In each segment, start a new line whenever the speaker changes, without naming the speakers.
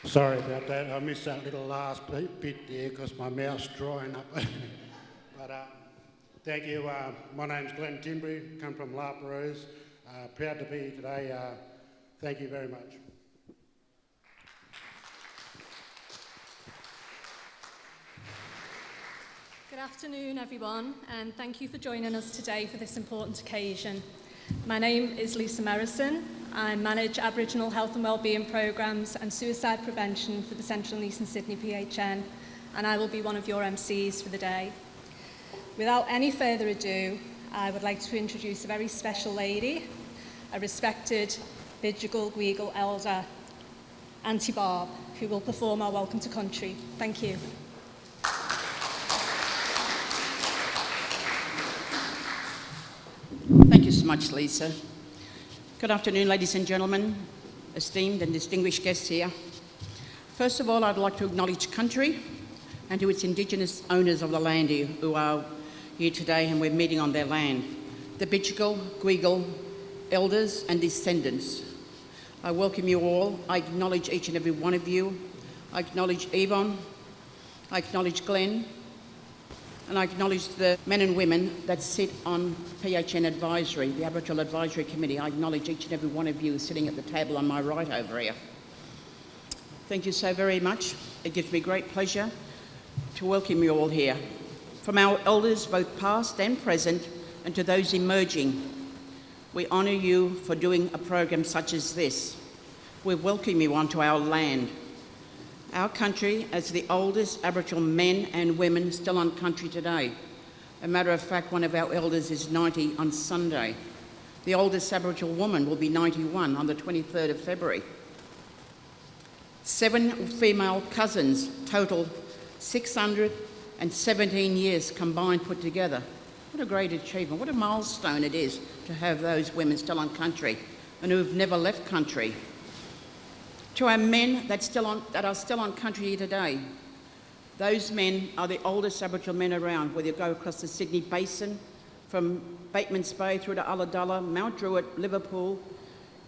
Sorry about that. I missed that little last bit there because my mouth's drying up. But thank you. My name's Glenn Timbry, come from La Perouse. Proud to be here today. Thank you very much.
Good afternoon, everyone, and thank you for joining us today for this important occasion. My name is Lisa Merrison. I manage Aboriginal health and wellbeing programmes and suicide prevention for the Central and Eastern Sydney PHN, and I will be one of your MCs for the day. Without any further ado, I would like to introduce a very special lady, a respected Bidjigal Gweagal elder, Auntie Barb, who will perform our Welcome to Country. Thank you.
Thank you so much, Lisa. Good afternoon, ladies and gentlemen, esteemed and distinguished guests here. First of all, I'd like to acknowledge country and to its Indigenous owners of the land here who are here today and we're meeting on their land, the Bidjigal, Gweagal, elders and descendants. I welcome you all. I acknowledge each and every one of you. I acknowledge Yvonne, I acknowledge Glenn, and I acknowledge the men and women that sit on PHN Advisory, the Aboriginal Advisory Committee. I acknowledge each and every one of you sitting at the table on my right over here. Thank you so very much. It gives me great pleasure to welcome you all here. From our elders, both past and present, and to those emerging, we honour you for doing a program such as this. We welcome you onto our land. Our country as the oldest Aboriginal men and women still on country today. A matter of fact, one of our elders is 90 on Sunday. The oldest Aboriginal woman will be 91 on the 23rd of February. 7 female cousins, total 617 years combined put together. What a great achievement, what a milestone it is to have those women still on country and who have never left country. To our men that are still on country here today, those men are the oldest Aboriginal men around, whether you go across the Sydney Basin, from Bateman's Bay through to Ulladulla, Mount Druitt, Liverpool,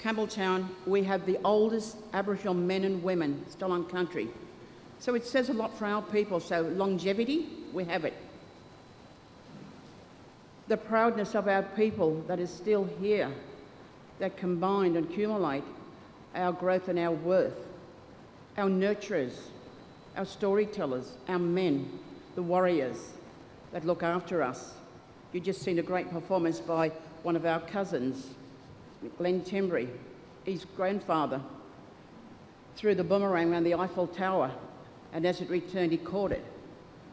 Campbelltown. We have the oldest Aboriginal men and women still on country. So it says a lot for our people. So longevity, we have it. The proudness of our people that is still here, that combine and accumulate our growth and our worth, our nurturers, our storytellers, our men, the warriors that look after us. You've just seen a great performance by one of our cousins, Glenn Timbry. His grandfather threw the boomerang around the Eiffel Tower, and as it returned, he caught it.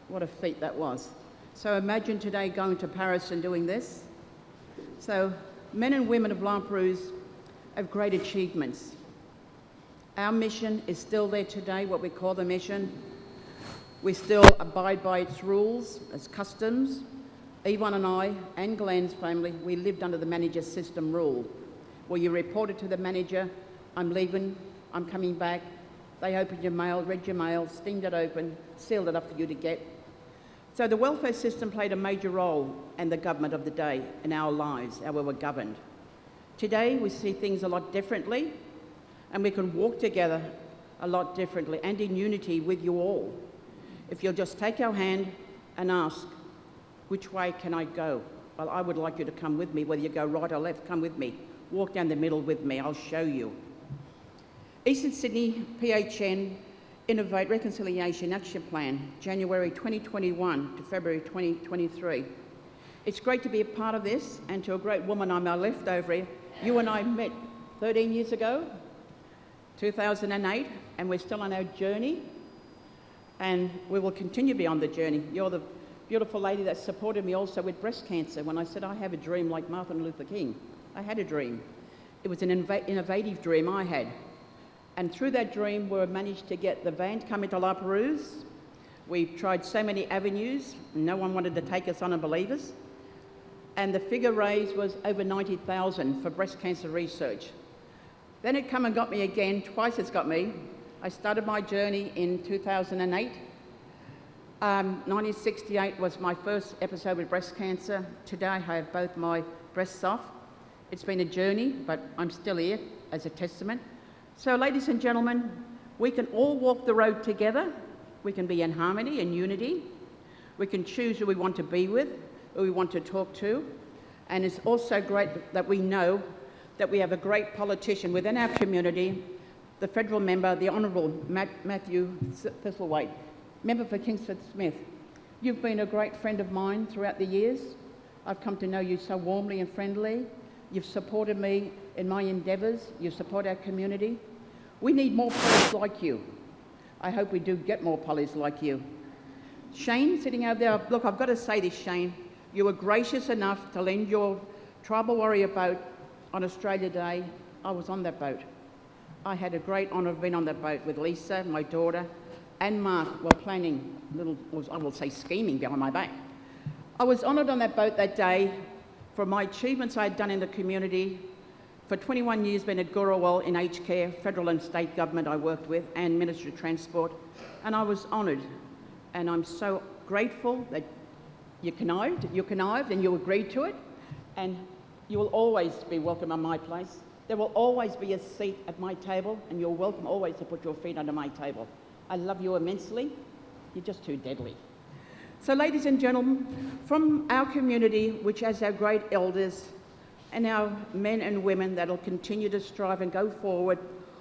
What a feat that was. So imagine today going to Paris and doing this. So men and women of La Perouse have great achievements. Our mission is still there today, what we call the mission. We still abide by its rules, its customs. Yvonne and I, and Glenn's family, we lived under the manager system rule, where you reported to the manager, I'm leaving, I'm coming back. They opened your mail, read your mail, steamed it open, sealed it up for you to get. So the welfare system played a major role in the government of the day in our lives, how we were governed. Today, we see things a lot differently, and we can walk together a lot differently and in unity with you all. If you'll just take our hand and ask, which way can I go? Well, I would like you to come with me, whether you go right or left, come with me. Walk down the middle with me, I'll show you. Eastern Sydney PHN Innovate Reconciliation Action Plan, January 2021 to February 2023. It's great to be a part of this, and to a great woman on my left over here, you and I met 13 years ago, 2008, and we're still on our journey, and we will continue to be on the journey. You're the beautiful lady that supported me also with breast cancer when I said I have a dream like Martin Luther King. I had a dream. It was an innovative dream I had. And through that dream, we managed to get the van to come into La Perouse. We tried so many avenues, and no one wanted to take us on and believe us. And the figure raised was over 90,000 for breast cancer research. Then it come and got me again, twice it's got me. I started my journey in 2008. 1968 was my first episode with breast cancer. Today I have both my breasts off. It's been a journey, but I'm still here as a testament. So ladies and gentlemen, we can all walk the road together. We can be in harmony and unity. We can choose who we want to be with, who we want to talk to. And it's also great that we know that we have a great politician within our community, the federal member, the Honourable Matthew Thistlethwaite, member for Kingsford Smith. You've been a great friend of mine throughout the years. I've come to know you so warmly and friendly. You've supported me in my endeavours. You support our community. We need more pollies like you. I hope we do get more pollies like you. Shane, sitting over there, look, I've got to say this, Shane. You were gracious enough to lend your tribal warrior boat on Australia Day. I was on that boat. I had a great honour of being on that boat with Lisa, my daughter, and Mark were planning I will say scheming behind my back. I was honoured on that boat that day for my achievements I had done in the community. For 21 years been at Gurrawal in aged care, federal and state government I worked with, and Ministry of Transport, and I was honoured. And I'm so grateful that you connived and you agreed to it, and you will always be welcome on my place. There will always be a seat at my table, and you're welcome always to put your feet under my table. I love you immensely. You're just too deadly. So ladies and gentlemen, from our community, which has our great elders and our men and women that will continue to strive and go forward,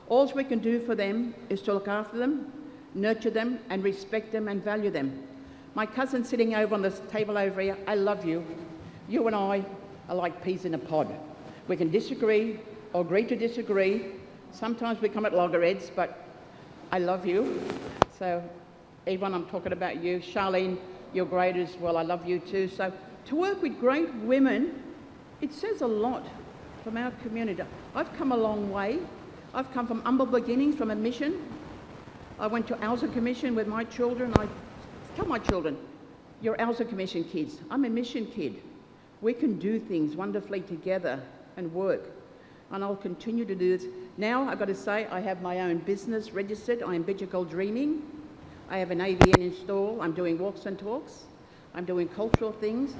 all we can do for them is to look after them, nurture them, and respect them and value them. My cousin sitting over on this table over here, I love you. You and I are like peas in a pod. We can disagree or agree to disagree. Sometimes we come at loggerheads, but I love you. So, Yvonne, I'm talking about you. Charlene, you're great as well. I love you too. So, to work with great women, it says a lot. from our community. I've come a long way. I've come from humble beginnings, from a mission. I went to Alza Commission with my children. I tell my children, you're Alza Commission kids. I'm a mission kid. We can do things wonderfully together and work. And I'll continue to do this. Now, I've got to say, I have my own business registered. I am Bidjigal Dreaming. I have an AVN installed. I'm doing walks and talks. I'm doing cultural things.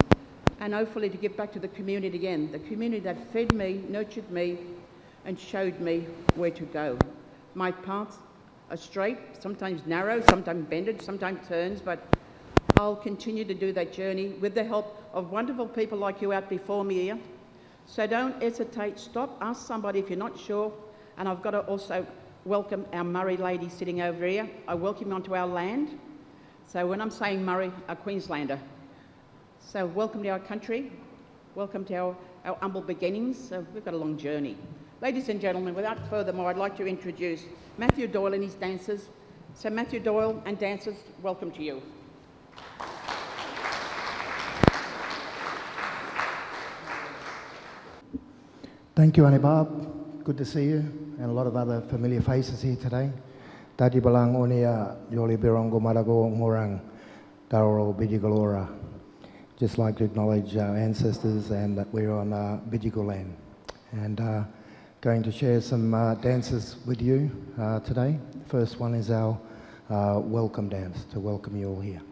And hopefully to give back to the community again. The community that fed me, nurtured me, and showed me where to go. My paths are straight, sometimes narrow, sometimes bended, sometimes turns, but I'll continue to do that journey with the help of wonderful people like you out before me here. So don't hesitate, stop, ask somebody if you're not sure. And I've got to also welcome our Murray lady sitting over here. I welcome you onto our land. So when I'm saying Murray, a Queenslander. So welcome to our country, welcome to our humble beginnings. So we've got a long journey. Ladies and gentlemen, without further ado, I'd like to introduce Matthew Doyle and his dancers. So Matthew Doyle and dancers, welcome to you.
Thank you, Anibab. Good to see you, and a lot of other familiar faces here today. Tadi balang onia yoli birongo marago ngorang daroro Bidjigalora. Just like to acknowledge our ancestors and that we're on Bidjigal land. And going to share some dances with you today. The first one is our welcome dance to welcome you all here.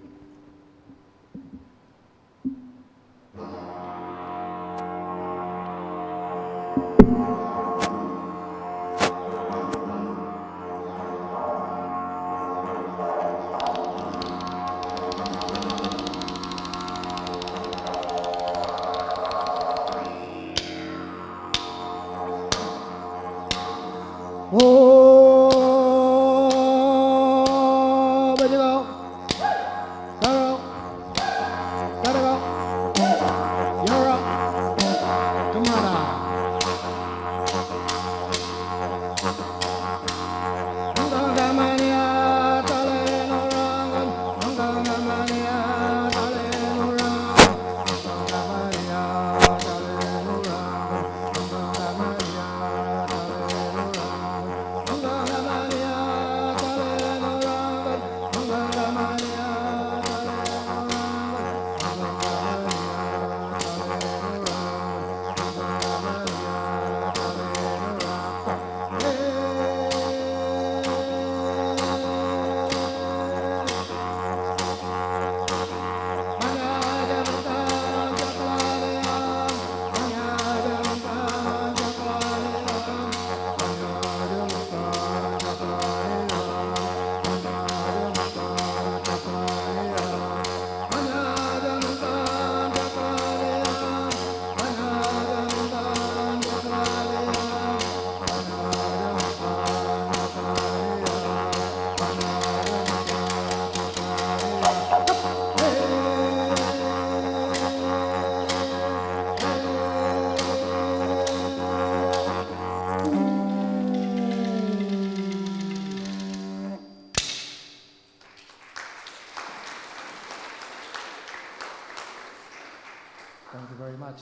Thank you very much.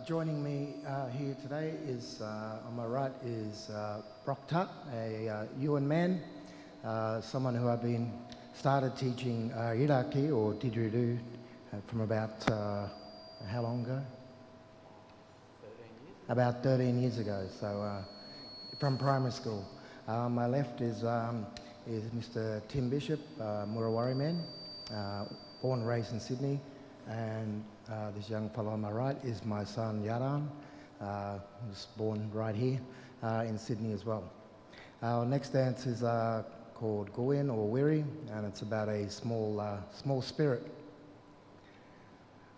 Joining me here today is, on my right, is Brock Tutt, a Yuan man, someone who I've been started teaching Iraki or Didgeridoo from about, how long ago? 13 years. About 13 years ago, so from primary school. On my left is Mr. Tim Bishop, Murawari man, born and raised in Sydney, and this young fellow on my right is my son Yaran, who was born right here in Sydney as well. Our next dance is called Goin or Wiri, and it's about a small spirit.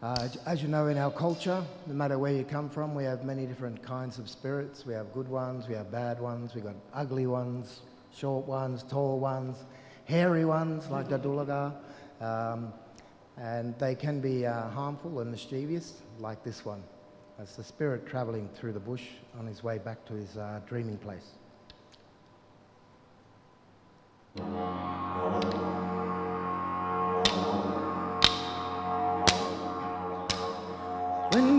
As you know, in our culture, no matter where you come from, we have many different kinds of spirits. We have good ones, we have bad ones, we've got ugly ones, short ones, tall ones, hairy ones like the Dulaga. And they can be harmful and mischievous, like this one. It's the spirit travelling through the bush on his way back to his dreaming place. When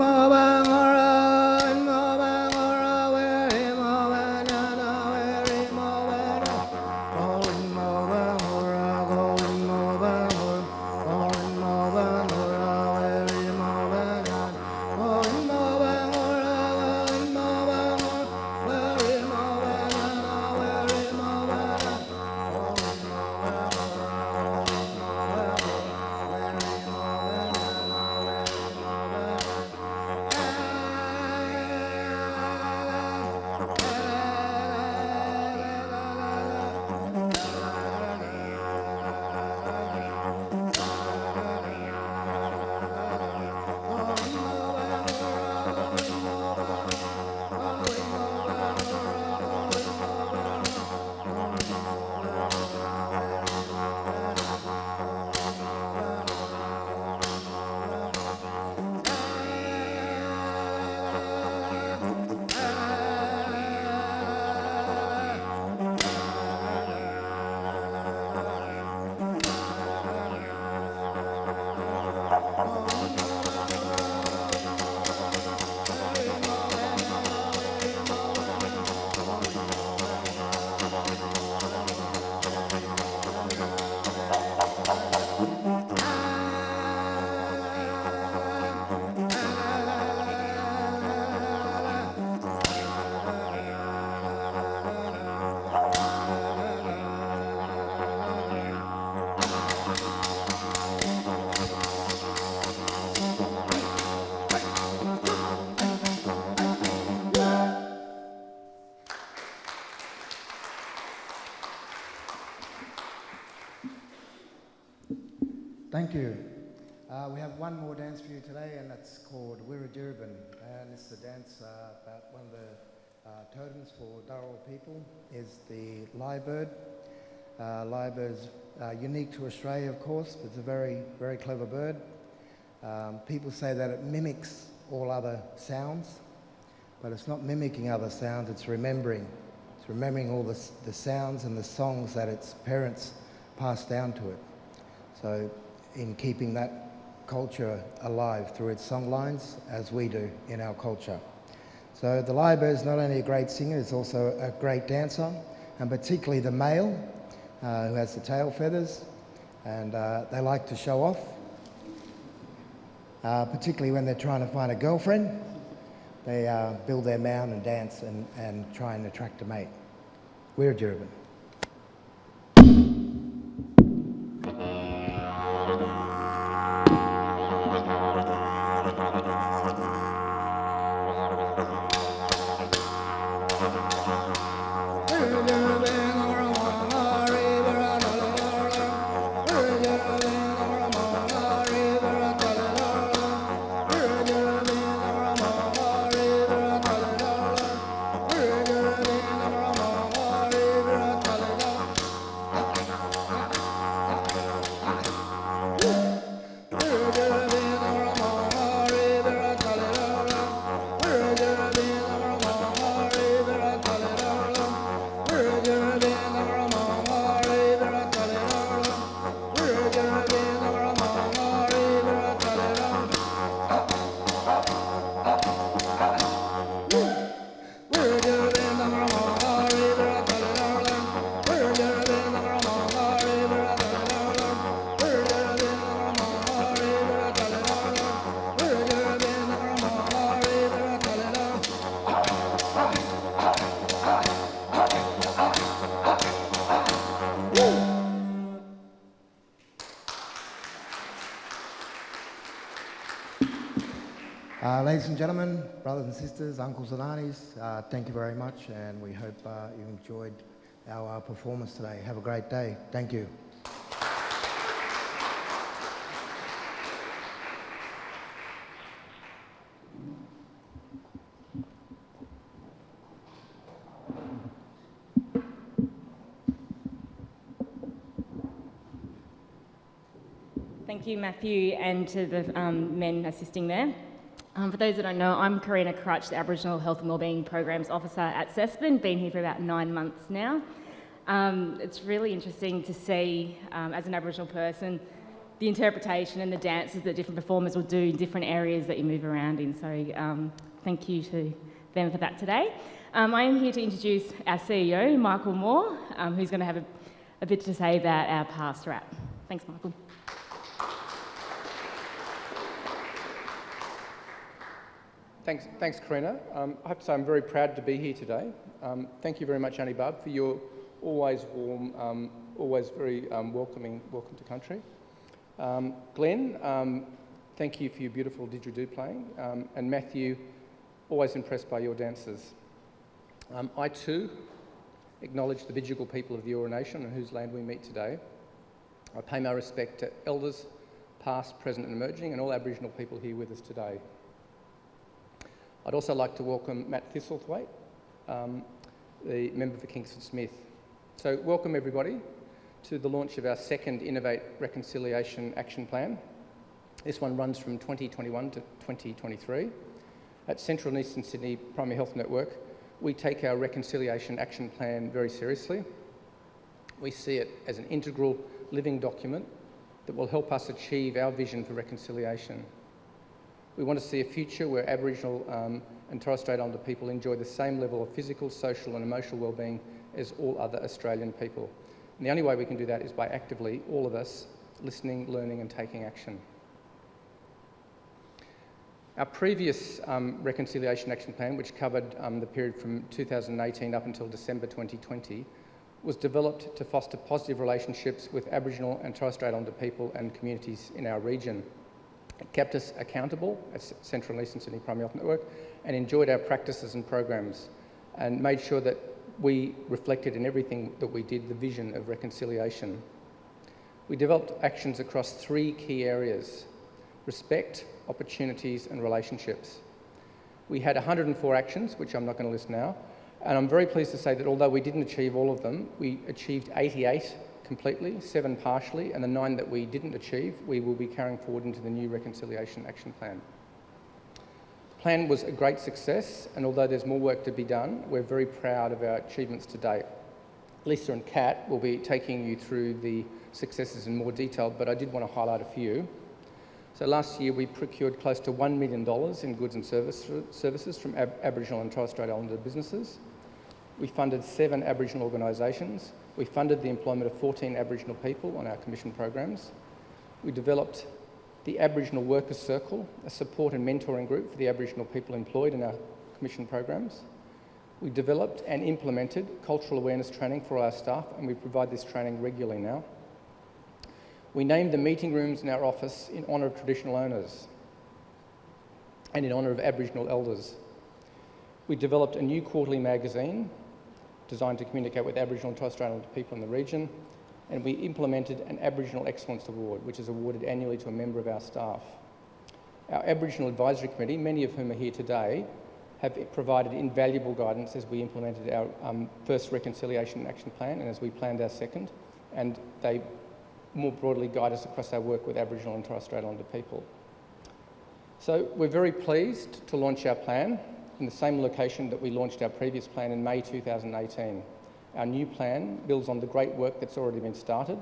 Thank you. We have one more dance for you today, and that's called Wiradjurban, and it's the dance about one of the totems for Dharawal people is the lyrebird. Lyrebird's unique to Australia, of course, but it's a very, very clever bird. People say that it mimics all other sounds, but it's not mimicking other sounds, it's remembering. It's remembering all the sounds and the songs that its parents passed down to it. So in keeping that culture alive through its song lines, as we do in our culture. So the lyrebird is not only a great singer, it's also a great dancer, and particularly the male, who has the tail feathers, and they like to show off, particularly when they're trying to find a girlfriend. They build their mound and dance and try and attract a mate. Wiradjurban. Ladies and gentlemen, brothers and sisters, uncles and aunties, thank you very much, and we hope you enjoyed our performance today. Have a great day. Thank you.
Thank you, Matthew, and to the men assisting there. For those that don't know, I'm Karina Crutch, the Aboriginal Health and Wellbeing Programs Officer at CESPN, been here for about 9 months now. It's really interesting to see, as an Aboriginal person, the interpretation and the dances that different performers will do in different areas that you move around in. So thank you to them for that today. I am here to introduce our CEO, Michael Moore, who's going to have a bit to say about our past rap. Thanks, Michael.
Thanks, Karina. I have to say I'm very proud to be here today. Thank you very much, Annie Barb, for your always warm, always very welcoming welcome to country. Glenn, thank you for your beautiful didgeridoo playing. And Matthew, always impressed by your dances. I too acknowledge the Bidjigal people of the Eora Nation on whose land we meet today. I pay my respect to elders, past, present and emerging, and all Aboriginal people here with us today. I'd also like to welcome Matt Thistlethwaite, the member for Kingston Smith. So welcome everybody to the launch of our second Innovate Reconciliation Action Plan. This one runs from 2021 to 2023. At Central and Eastern Sydney Primary Health Network, we take our Reconciliation Action Plan very seriously. We see it as an integral living document that will help us achieve our vision for reconciliation. We want to see a future where Aboriginal and Torres Strait Islander people enjoy the same level of physical, social and emotional wellbeing as all other Australian people. And the only way we can do that is by actively, all of us, listening, learning and taking action. Our previous Reconciliation Action Plan, which covered the period from 2018 up until December 2020, was developed to foster positive relationships with Aboriginal and Torres Strait Islander people and communities in our region. It kept us accountable at Central and Eastern Sydney Primary Health Network and enjoyed our practices and programs and made sure that we reflected in everything that we did the vision of reconciliation. We developed actions across 3 key areas: respect, opportunities and relationships. We had 104 actions, which I'm not going to list now, and I'm very pleased to say that although we didn't achieve all of them, we achieved 88 completely, 7 partially, and the 9 that we didn't achieve, we will be carrying forward into the new Reconciliation Action Plan. The plan was a great success, and although there's more work to be done, we're very proud of our achievements to date. Lisa and Kat will be taking you through the successes in more detail, but I did want to highlight a few. So last year we procured close to $1 million in goods and services from Aboriginal and Torres Strait Islander businesses. We funded 7 Aboriginal organisations. We funded the employment of 14 Aboriginal people on our commission programs. We developed the Aboriginal Workers Circle, a support and mentoring group for the Aboriginal people employed in our commission programs. We developed and implemented cultural awareness training for our staff, and we provide this training regularly now. We named the meeting rooms in our office in honour of traditional owners and in honour of Aboriginal elders. We developed a new quarterly magazine designed to communicate with Aboriginal and Torres Strait Islander people in the region, and we implemented an Aboriginal Excellence Award, which is awarded annually to a member of our staff. Our Aboriginal Advisory Committee, many of whom are here today, have provided invaluable guidance as we implemented our first Reconciliation Action Plan and as we planned our second, and they more broadly guide us across our work with Aboriginal and Torres Strait Islander people. So we're very pleased to launch our plan in the same location that we launched our previous plan in May 2018. Our new plan builds on the great work that's already been started.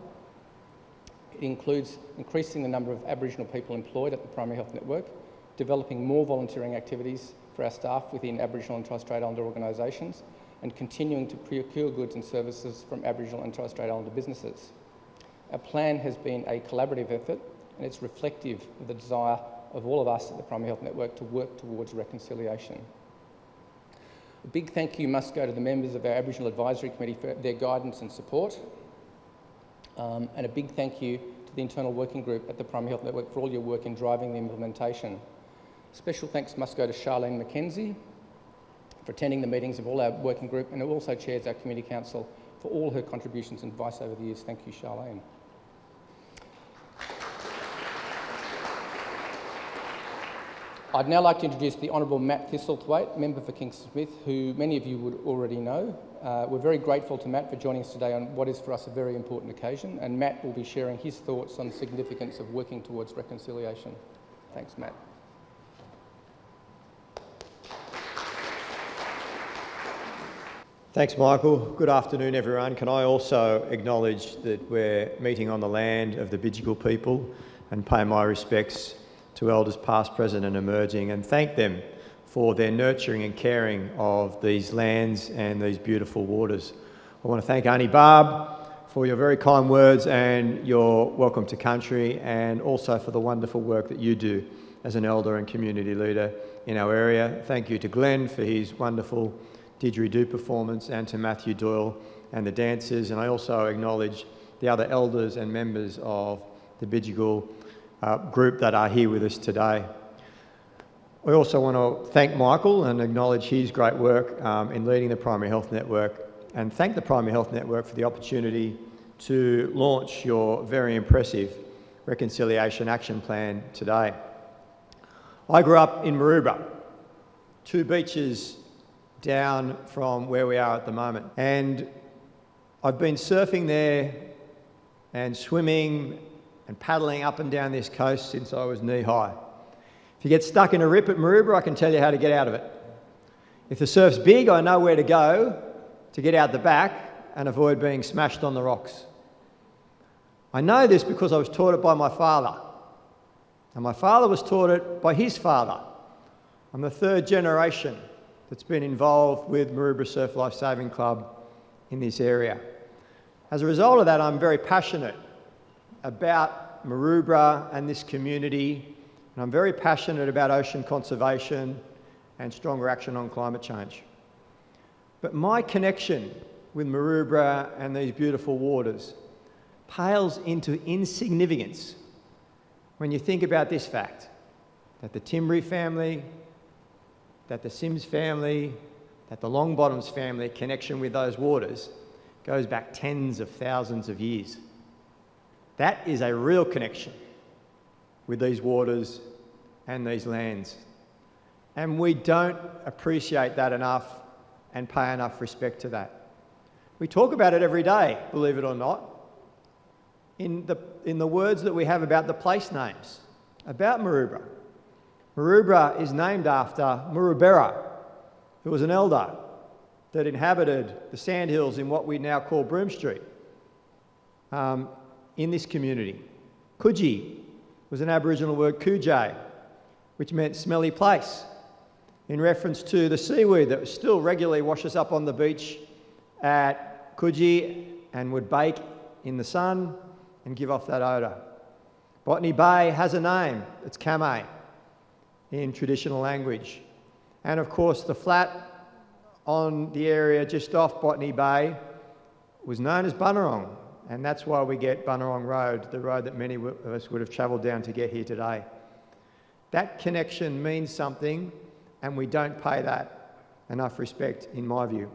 It includes increasing the number of Aboriginal people employed at the Primary Health Network, developing more volunteering activities for our staff within Aboriginal and Torres Strait Islander organisations, and continuing to procure goods and services from Aboriginal and Torres Strait Islander businesses. Our plan has been a collaborative effort, and it's reflective of the desire of all of us at the Primary Health Network to work towards reconciliation. A big thank you must go to the members of our Aboriginal Advisory Committee for their guidance and support, and a big thank you to the internal working group at the Primary Health Network for all your work in driving the implementation. Special thanks must go to Charlene McKenzie for attending the meetings of all our working group, and who also chairs our Community Council, for all her contributions and advice over the years. Thank you, Charlene. I'd now like to introduce the Honourable Matt Thistlethwaite, Member for Kingston Smith, who many of you would already know. We're very grateful to Matt for joining us today on what is for us a very important occasion, and Matt will be sharing his thoughts on the significance of working towards reconciliation. Thanks, Matt.
Thanks, Michael. Good afternoon, everyone. Can I also acknowledge that we're meeting on the land of the Bidjigal people and pay my respects to Elders past, present and emerging, and thank them for their nurturing and caring of these lands and these beautiful waters. I want to thank Auntie Barb for your very kind words and your welcome to country, and also for the wonderful work that you do as an elder and community leader in our area. Thank you to Glenn for his wonderful didgeridoo performance, and to Matthew Doyle and the dancers, and I also acknowledge the other elders and members of the Bidjigal group that are here with us today. We also want to thank Michael and acknowledge his great work in leading the Primary Health Network, and thank the Primary Health Network for the opportunity to launch your very impressive Reconciliation Action Plan today. I grew up in Maroubra, 2 beaches down from where we are at the moment, and I've been surfing there and swimming and paddling up and down this coast since I was knee-high. If you get stuck in a rip at Maroubra, I can tell you how to get out of it. If the surf's big, I know where to go to get out the back and avoid being smashed on the rocks. I know this because I was taught it by my father, and my father was taught it by his father. I'm the 3rd generation that's been involved with Maroubra Surf Life Saving Club in this area. As a result of that, I'm very passionate about Maroubra and this community, and I'm very passionate about ocean conservation and stronger action on climate change. But my connection with Maroubra and these beautiful waters pales into insignificance when you think about this fact, that the Timbri family, that the Sims family, that the Longbottoms family connection with those waters goes back tens of thousands of years. That is a real connection with these waters and these lands. And we don't appreciate that enough and pay enough respect to that. We talk about it every day, believe it or not, in the words that we have about the place names, about Maroubra. Maroubra is named after Murubera, who was an elder that inhabited the sandhills in what we now call Broome Street, in this community. Coogee was an Aboriginal word, Coojay, which meant smelly place, in reference to the seaweed that still regularly washes up on the beach at Coogee and would bake in the sun and give off that odour. Botany Bay has a name, it's Kamay in traditional language. And of course the flat on the area just off Botany Bay was known as Bunurong, and that's why we get Bunurong Road, the road that many of us would have travelled down to get here today. That connection means something, and we don't pay that enough respect, in my view.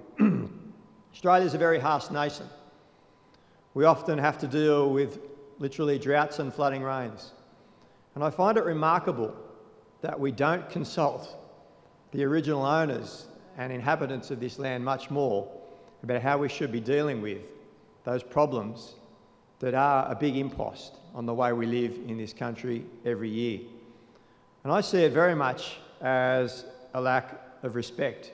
Australia's a very harsh nation. We often have to deal with literally droughts and flooding rains. And I find it remarkable that we don't consult the original owners and inhabitants of this land much more about how we should be dealing with those problems that are a big impost on the way we live in this country every year. And I see it very much as a lack of respect,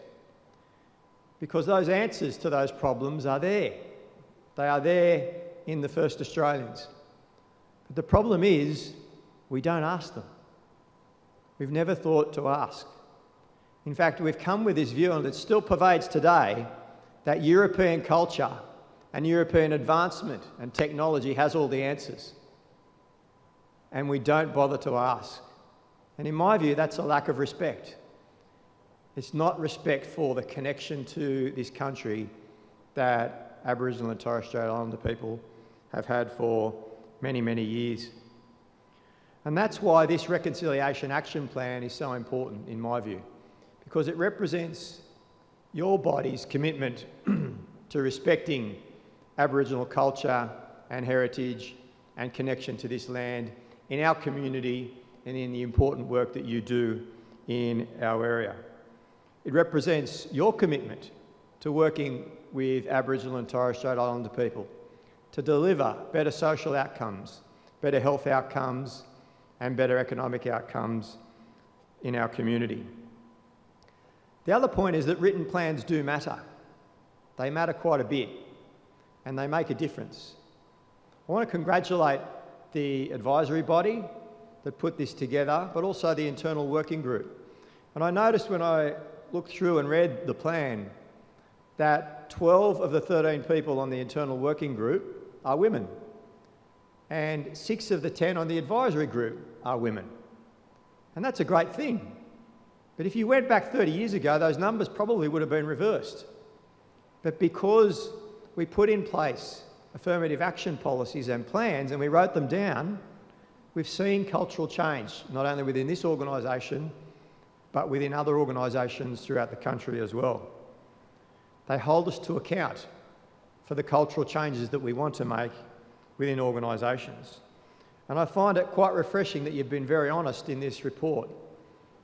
because those answers to those problems are there. They are there in the First Australians. But the problem is we don't ask them. We've never thought to ask. In fact, we've come with this view, and it still pervades today, that European culture and European advancement and technology has all the answers. And we don't bother to ask. And in my view, that's a lack of respect. It's not respect for the connection to this country that Aboriginal and Torres Strait Islander people have had for many, many years. And that's why this Reconciliation Action Plan is so important, in my view, because it represents your body's commitment to respecting Aboriginal culture and heritage and connection to this land in our community and in the important work that you do in our area. It represents your commitment to working with Aboriginal and Torres Strait Islander people to deliver better social outcomes, better health outcomes, and better economic outcomes in our community. The other point is that written plans do matter. They matter quite a bit, and they make a difference. I want to congratulate the advisory body that put this together, but also the internal working group. And I noticed when I looked through and read the plan that 12 of the 13 people on the internal working group are women, and 6 of the 10 on the advisory group are women. And that's a great thing. But if you went back 30 years ago, those numbers probably would have been reversed. But because we put in place affirmative action policies and plans and we wrote them down, we've seen cultural change, not only within this organisation, but within other organisations throughout the country as well. They hold us to account for the cultural changes that we want to make within organisations. And I find it quite refreshing that you've been very honest in this report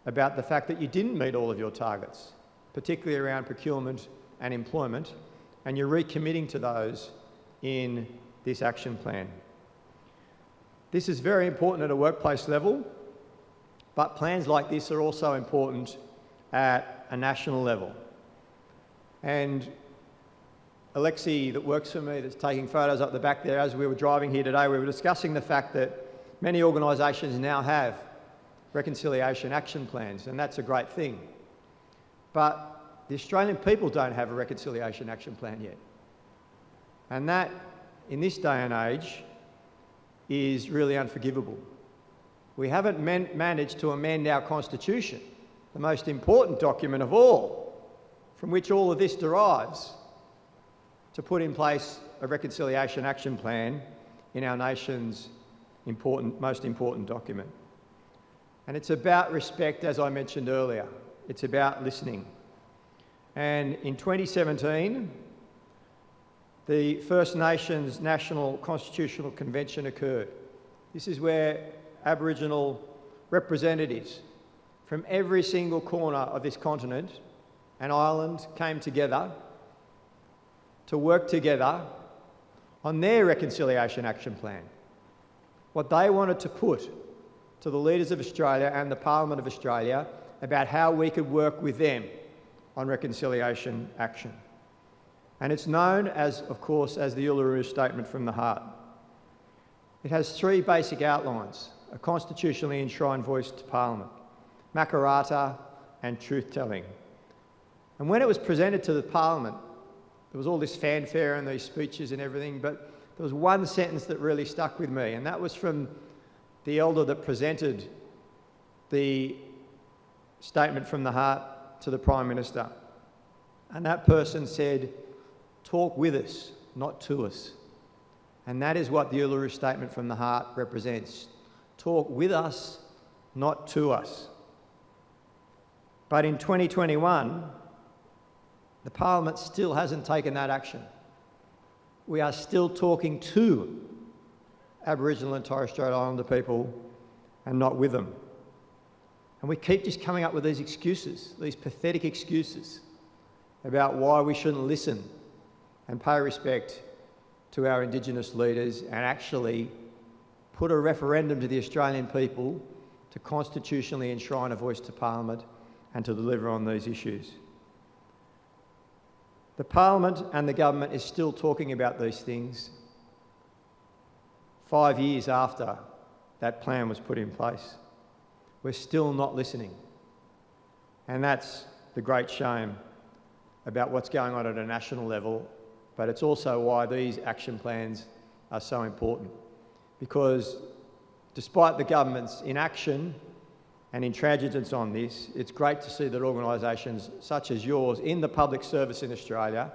about the fact that you didn't meet all of your targets, particularly around procurement and employment, and you're recommitting to those in this action plan. This is very important at a workplace level, but plans like this are also important at a national level. And Alexi, that works for me, that's taking photos up the back there, as we were driving here today, we were discussing the fact that many organisations now have reconciliation action plans, and that's a great thing. But the Australian people don't have a reconciliation action plan yet. And that, in this day and age, is really unforgivable. We haven't managed to amend our Constitution, the most important document of all, from which all of this derives, to put in place a reconciliation action plan in our nation's most important document. And it's about respect, as I mentioned earlier. It's about listening. And in 2017, the First Nations National Constitutional Convention occurred. This is where Aboriginal representatives from every single corner of this continent and island came together to work together on their reconciliation action plan. What they wanted to put to the leaders of Australia and the Parliament of Australia about how we could work with them on reconciliation action. And it's known as, of course, as the Uluru Statement from the Heart. It has three basic outlines: a constitutionally enshrined voice to Parliament, Makarrata, and truth-telling. And when it was presented to the Parliament, there was all this fanfare and these speeches and everything, but there was one sentence that really stuck with me, and that was from the elder that presented the Statement from the Heart to the Prime Minister. And that person said, "Talk with us, not to us." And that is what the Uluru Statement from the Heart represents. Talk with us, not to us. But in 2021, the Parliament still hasn't taken that action. We are still talking to Aboriginal and Torres Strait Islander people and not with them. And we keep just coming up with these excuses, these pathetic excuses about why we shouldn't listen and pay respect to our Indigenous leaders and actually put a referendum to the Australian people to constitutionally enshrine a voice to Parliament and to deliver on these issues. The Parliament and the government is still talking about these things 5 years after that plan was put in place. We're still not listening. And that's the great shame about what's going on at a national level, but it's also why these action plans are so important. Because despite the government's inaction and intransigence on this, it's great to see that organisations such as yours in the public service in Australia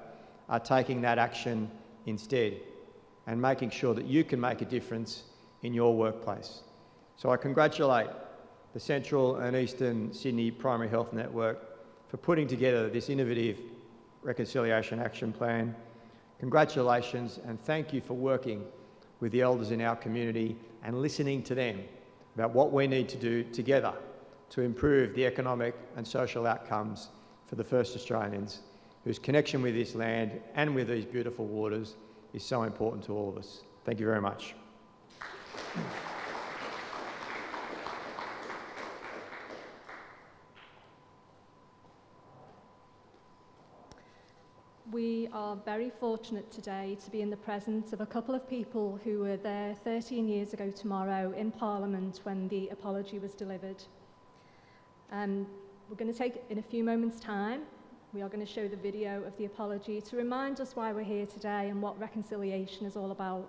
are taking that action instead and making sure that you can make a difference in your workplace. So I congratulate the Central and Eastern Sydney Primary Health Network for putting together this innovative reconciliation action plan. Congratulations, and thank you for working with the elders in our community and listening to them about what we need to do together to improve the economic and social outcomes for the First Australians, whose connection with this land and with these beautiful waters is so important to all of us. Thank you very much.
We are very fortunate today to be in the presence of a couple of people who were there 13 years ago tomorrow in Parliament when the apology was delivered. We're going to take, in a few moments' time, we are going to show the video of the apology to remind us why we're here today and what reconciliation is all about.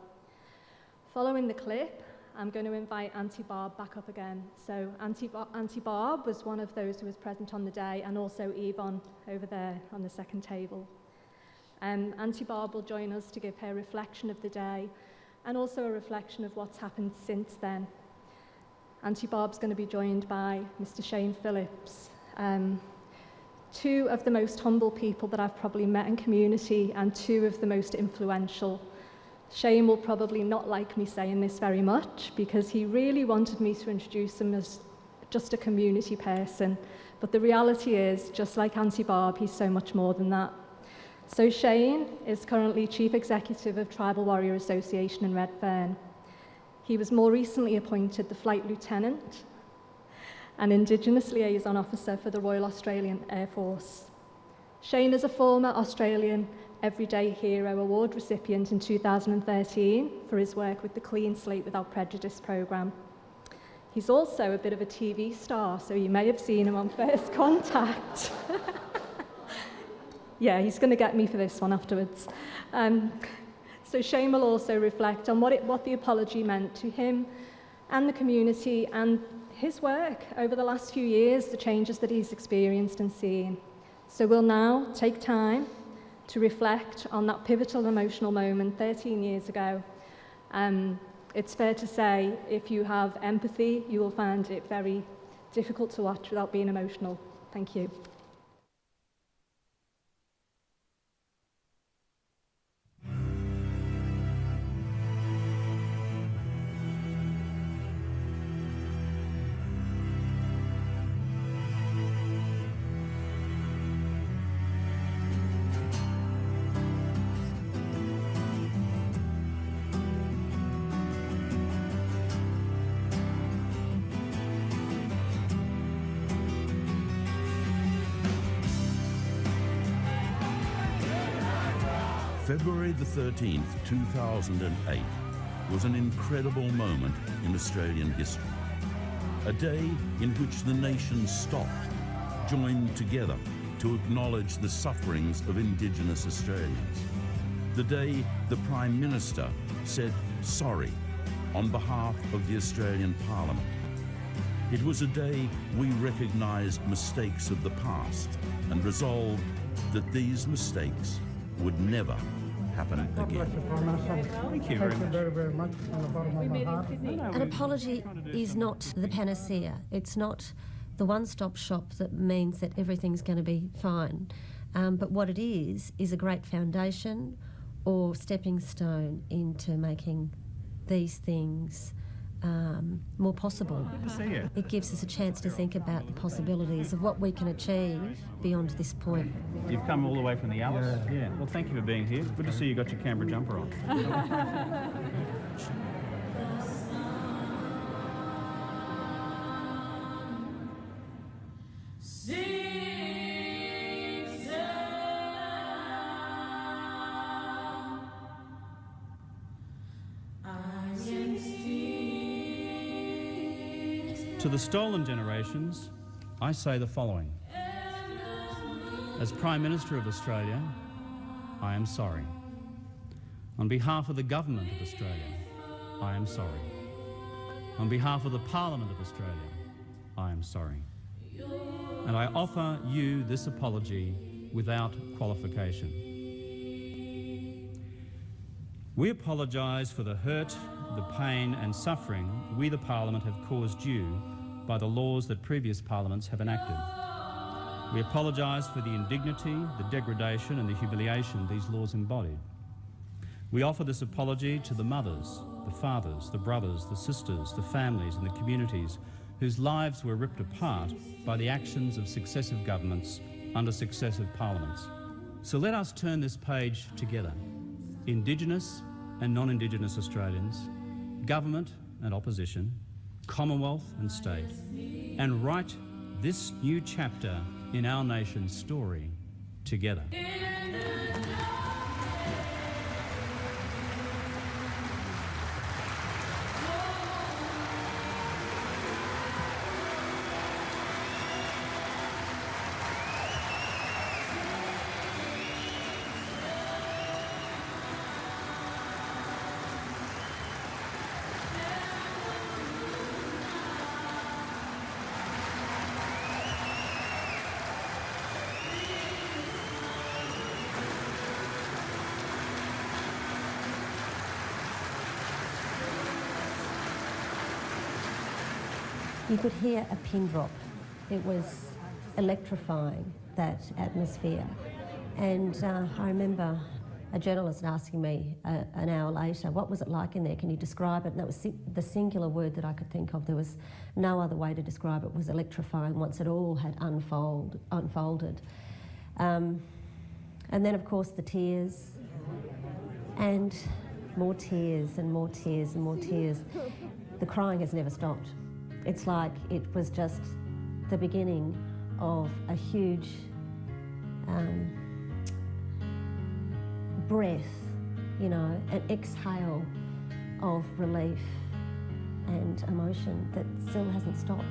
Following the clip, I'm going to invite Auntie Barb back up again. So Auntie Barb was one of those who was present on the day, and also Yvonne over there on the second table. Auntie Barb will join us to give her reflection of the day and also a reflection of what's happened since then. Auntie Barb's going to be joined by Mr. Shane Phillips, two of the most humble people that I've probably met in community and two of the most influential. Shane will probably not like me saying this very much because he really wanted me to introduce him as just a community person, but the reality is, just like Auntie Barb, he's so much more than that. So Shane is currently Chief Executive of Tribal Warrior Association in Redfern. He was more recently appointed the Flight Lieutenant and Indigenous Liaison Officer for the Royal Australian Air Force. Shane is a former Australian Everyday Hero Award recipient in 2013 for his work with the Clean Slate Without Prejudice programme. He's also a bit of a TV star, so you may have seen him on First Contact. Yeah, he's going to get me for this one afterwards. So Shane will also reflect on what the apology meant to him and the community and his work over the last few years, the changes that he's experienced and seen. So we'll now take time to reflect on that pivotal emotional moment 13 years ago. It's fair to say, if you have empathy, you will find it very difficult to watch without being emotional. Thank you.
February the 13th, 2008 was an incredible moment in Australian history. A day in which the nation stopped, joined together to acknowledge the sufferings of Indigenous Australians. The day the Prime Minister said sorry on behalf of the Australian Parliament. It was a day we recognised mistakes of the past and resolved that these mistakes would never happen again.
Thank you very much from the bottom of my heart.
An apology is not the panacea. It's not the one-stop shop that means that everything's going to be fine. But what it is a great foundation or stepping stone into making these things more possible.
Good to see you.
It gives us a chance to think about the possibilities of what we can achieve beyond this point.
You've come all the way from the Alps? Yeah. Well, thank you for being here. Good to see you got your Canberra jumper on. To the stolen generations, I say the following. As Prime Minister of Australia, I am sorry. On behalf of the Government of Australia, I am sorry. On behalf of the Parliament of Australia, I am sorry. And I offer you this apology without qualification. We apologise for the hurt, the pain and suffering we, the Parliament, have caused you by the laws that previous Parliaments have enacted. We apologise for the indignity, the degradation and the humiliation these laws embodied. We offer this apology to the mothers, the fathers, the brothers, the sisters, the families and the communities whose lives were ripped apart by the actions of successive governments under successive Parliaments. So let us turn this page together, Indigenous and non-Indigenous Australians, government and opposition, Commonwealth and state, and write this new chapter in our nation's story together.
You could hear a pin drop. It was electrifying, that atmosphere. And I remember a journalist asking me an hour later, what was it like in there? Can you describe it? And that was the singular word that I could think of. There was no other way to describe it. It was electrifying once it all had unfolded. And then, of course, the tears, and more tears and more tears and more tears. The crying has never stopped. It's like it was just the beginning of a huge breath, you know, an exhale of relief and emotion that still hasn't stopped.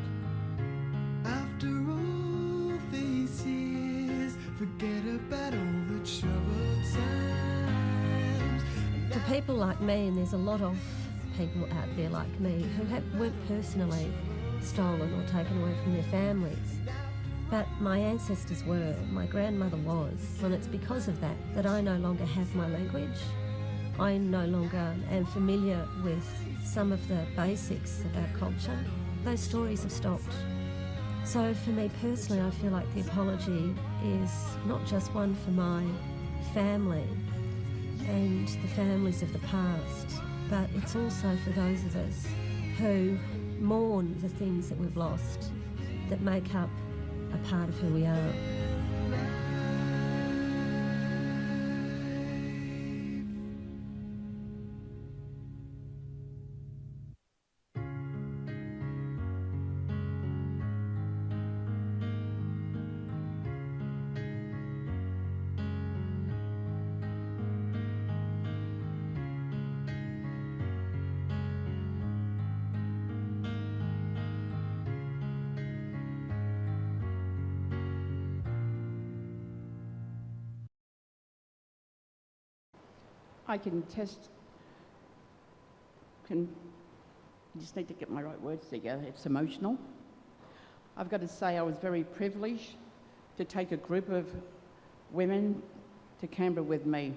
After all these years, forget about all the troubled times.
For people like me, and there's a lot of people out there like me who weren't personally stolen or taken away from their families, but my ancestors were, my grandmother was, and it's because of that that I no longer have my language. I no longer am familiar with some of the basics of our culture. Those stories have stopped. So for me personally, I feel like the apology is not just one for my family and the families of the past, but it's also for those of us who mourn the things that we've lost that make up a part of who we are.
I can I just need to get my right words together. It's emotional. I've got to say I was very privileged to take a group of women to Canberra with me.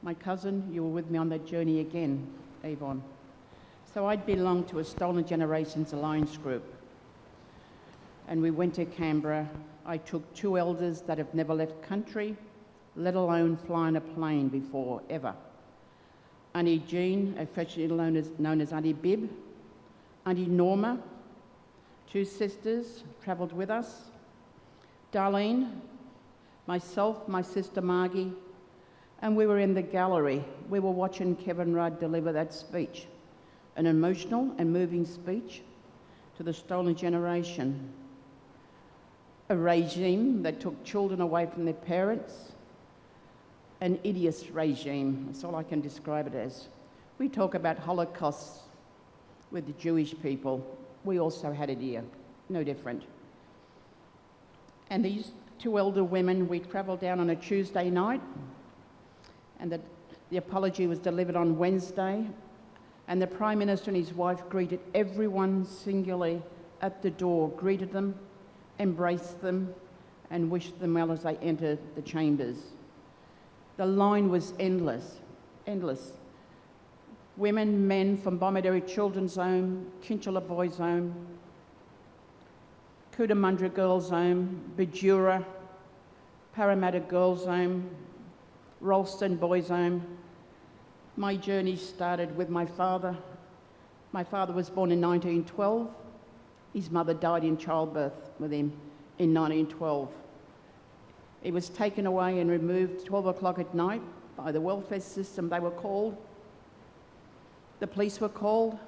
My cousin, you were with me on that journey again, Avon. So I belong to a Stolen Generations Alliance group. And we went to Canberra. I took 2 elders that have never left country, let alone flying a plane before, ever. Auntie Jean, affectionately known as Auntie Bib. Auntie Norma, 2 sisters, travelled with us. Darlene, myself, my sister Margie, and we were in the gallery. We were watching Kevin Rudd deliver that speech, an emotional and moving speech to the stolen generation. A regime that took children away from their parents, an hideous regime, that's all I can describe it as. We talk about Holocausts with the Jewish people. We also had it here, no different. And these 2 elder women, we travelled down on a Tuesday night, and the apology was delivered on Wednesday, and the Prime Minister and his wife greeted everyone singularly at the door, greeted them, embraced them, and wished them well as they entered the chambers. The line was endless, endless. Women, men from Bomaderry Children's Home, Kinchela Boys Home, Cootamundra Girls Home, Bajura, Parramatta Girls Home, Ralston Boys Home. My journey started with my father. My father was born in 1912. His mother died in childbirth with him in 1912. He was taken away and removed 12 o'clock at night by the welfare system. They were called. The police were called.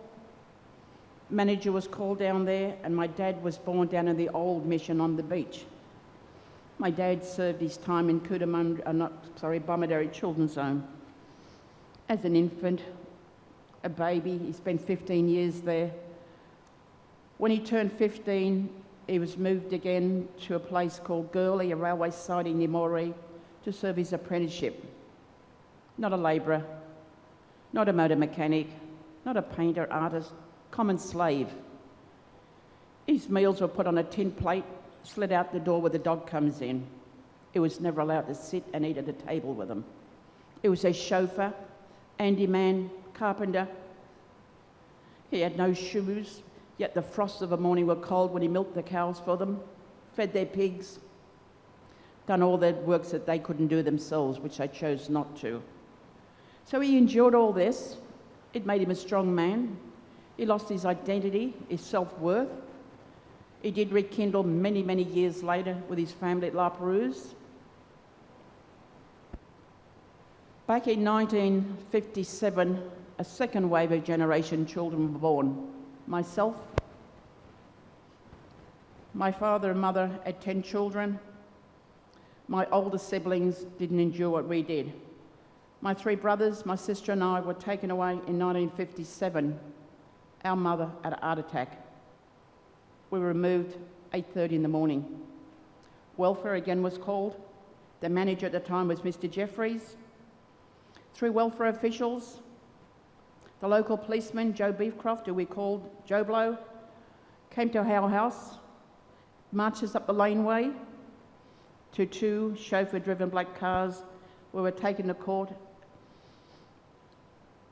Manager was called down there, and my dad was born down in the old mission on the beach. My dad served his time in Bomaderry Children's Home. As an infant, a baby, he spent 15 years there. When he turned 15, he was moved again to a place called Gurley, a railway siding near Moree, to serve his apprenticeship. Not a labourer, not a motor mechanic, not a painter, artist, common slave. His meals were put on a tin plate, slid out the door where the dog comes in. He was never allowed to sit and eat at a table with him. He was a chauffeur, handyman, carpenter. He had no shoes, yet the frosts of the morning were cold when he milked the cows for them, fed their pigs, done all the works that they couldn't do themselves, which they chose not to. So he endured all this. It made him a strong man. He lost his identity, his self-worth. He did rekindle many, many years later with his family at La Perouse. Back in 1957, a second wave of generation children were born. Myself, my father and mother had 10 children. My older siblings didn't endure what we did. My 3 brothers, my sister and I were taken away in 1957. Our mother had a heart attack. We were removed 8:30 in the morning. Welfare again was called. The manager at the time was Mr. Jeffries. 3 welfare officials, the local policeman, Joe Beefcroft, who we called Joe Blow, came to our house, marched us up the laneway to 2 chauffeur-driven black cars. We were taken to court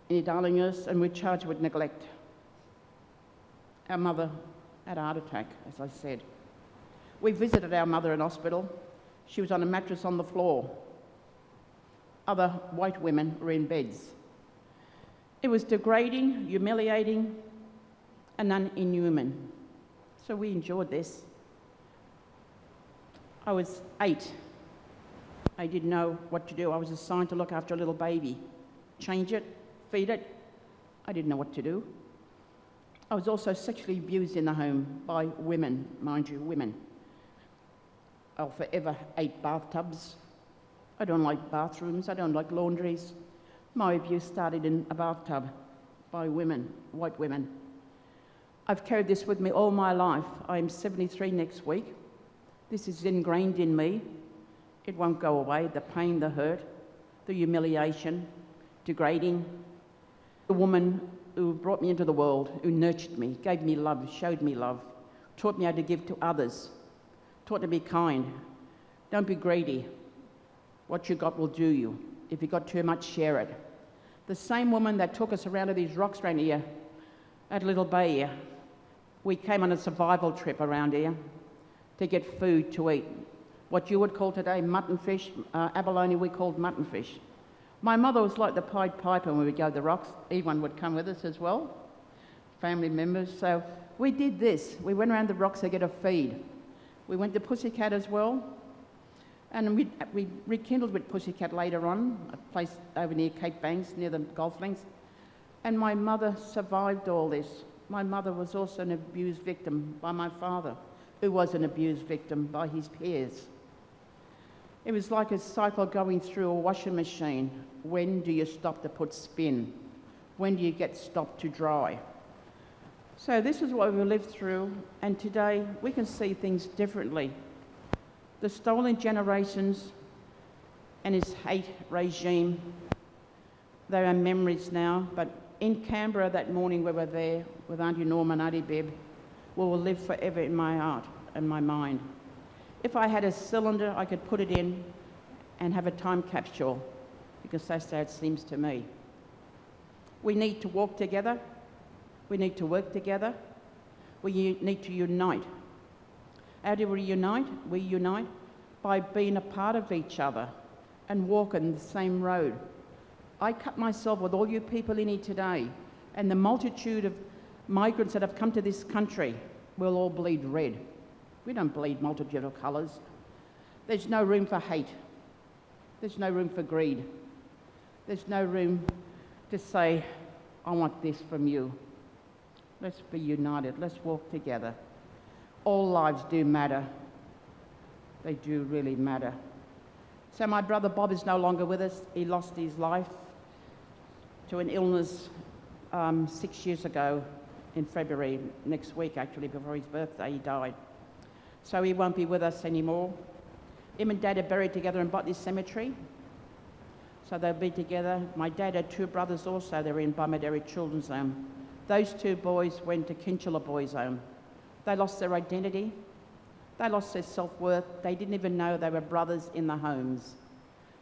in Darlinghurst and we were charged with neglect. Our mother had a heart attack, as I said. We visited our mother in hospital. She was on a mattress on the floor. Other white women were in beds. It was degrading, humiliating, and inhuman. So we endured this. I was 8. I didn't know what to do. I was assigned to look after a little baby, change it, feed it. I didn't know what to do. I was also sexually abused in the home by women, mind you, women. I'll forever hate bathtubs. I don't like bathrooms. I don't like laundries. My abuse started in a bathtub by women, white women. I've carried this with me all my life. I'm 73 next week. This is ingrained in me. It won't go away. The pain, the hurt, the humiliation. degrading. A woman who brought me into the world, who nurtured me, gave me love, showed me love, taught me how to give to others, taught to be kind. Don't be greedy. What you got will do you. If you got too much, share it. The same woman that took us around to these rocks around here, at Little Bay here, we came on a survival trip around here to get food to eat. What you would call today mutton fish, abalone we called mutton fish. My mother was like the Pied Piper when we would go to the rocks. Ewan would come with us as well, family members. So we did this. We went around the rocks to get a feed. We went to Pussycat as well. And we rekindled with Pussycat later on, a place over near Cape Banks, near the golf links. And my mother survived all this. My mother was also an abused victim by my father, who was an abused victim by his peers. It was like a cycle going through a washing machine. When do you stop to put spin? When do you get stopped to dry? So this is what we lived through, and today we can see things differently. The stolen generations and his hate regime, they are memories now, but in Canberra that morning we were there with Auntie Norma and Auntie Beb, will live forever in my heart and my mind. If I had a cylinder, I could put it in and have a time capsule, because that's how it seems to me. We need to walk together. We need to work together. We need to unite. How do we unite? We unite by being a part of each other and walking the same road. I cut myself with all you people in here today, and the multitude of migrants that have come to this country will all bleed red. We don't bleed multitude of colours. There's no room for hate. There's no room for greed. There's no room to say, I want this from you. Let's be united. Let's walk together. All lives do matter. They do really matter. So my brother Bob is no longer with us. He lost his life to an illness 6 years ago in February, next week actually, before his birthday, he died. So he won't be with us anymore. Him and Dad are buried together in Botany Cemetery. So they'll be together. My dad had two brothers also. They were in Bomaderry Children's Home. Those two boys went to Kinchela Boys Home. They lost their identity. They lost their self-worth. They didn't even know they were brothers in the homes.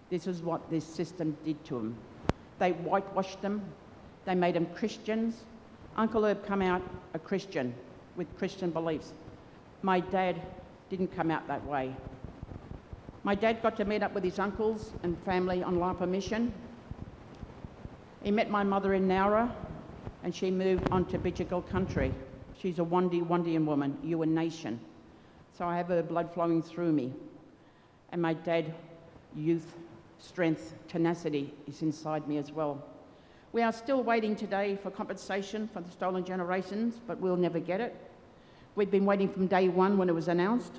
This is what this system did to them. They whitewashed them. They made them Christians. Uncle Herb come out a Christian with Christian beliefs. My dad didn't come out that way. My dad got to meet up with his uncles and family on Lapa Mission. He met my mother in Nowra, and she moved on to Bidjigal country. She's a Wandian woman, Yuin Nation. So I have her blood flowing through me. And my dad, youth, strength, tenacity is inside me as well. We are still waiting today for compensation for the stolen generations, but we'll never get it. We've been waiting from day one when it was announced.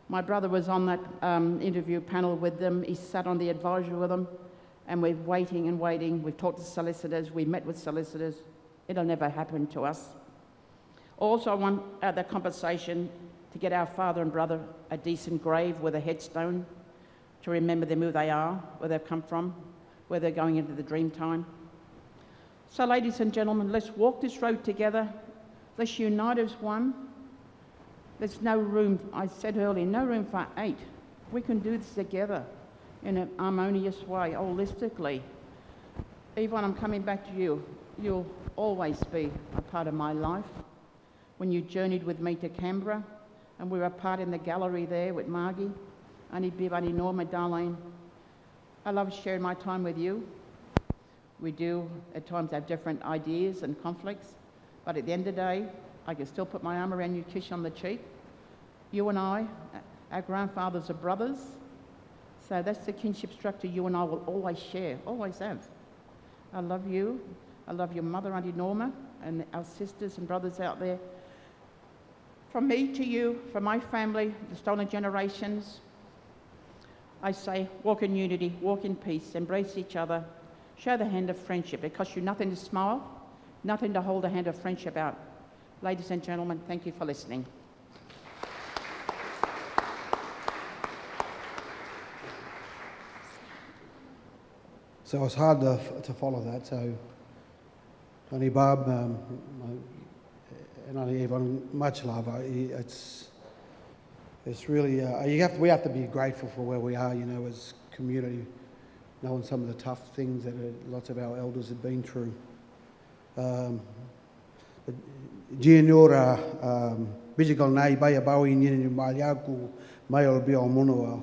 My brother was on that interview panel with them. He sat on the advisory with them, and we're waiting and waiting. We've talked to solicitors. We met with solicitors. It'll never happen to us. Also, I want that compensation to get our father and brother a decent grave with a headstone to remember them, who they are, where they've come from, where they're going into the dream time. So, ladies and gentlemen, let's walk this road together. Let's unite as one. There's no room, I said earlier, no room for hate. We can do this together in an harmonious way, holistically. Yvonne, I'm coming back to you. You'll always be a part of my life. When you journeyed with me to Canberra, and we were apart in the gallery there with Margie, Auntie Bib, Auntie Norma, Darlene. I love sharing my time with you. We do at times have different ideas and conflicts, but at the end of the day, I can still put my arm around you, kiss you on the cheek. You and I, our grandfathers are brothers, so that's the kinship structure you and I will always share, always have. I love you. I love your mother, Auntie Norma, and our sisters and brothers out there. From me to you, from my family, the stolen generations, I say walk in unity, walk in peace, embrace each other, show the hand of friendship. It costs you nothing to smile, nothing to hold the hand of friendship out. Ladies and gentlemen, thank you for listening.
So it's hard to follow that. So, Tony Bob and Auntie Yvonne, much love. It's really we have to be grateful for where we are, as community, knowing some of the tough things that lots of our elders have been through. Gianora Bijigal Nai Baya Bawi Nini Malyaku Mail Bio Munual.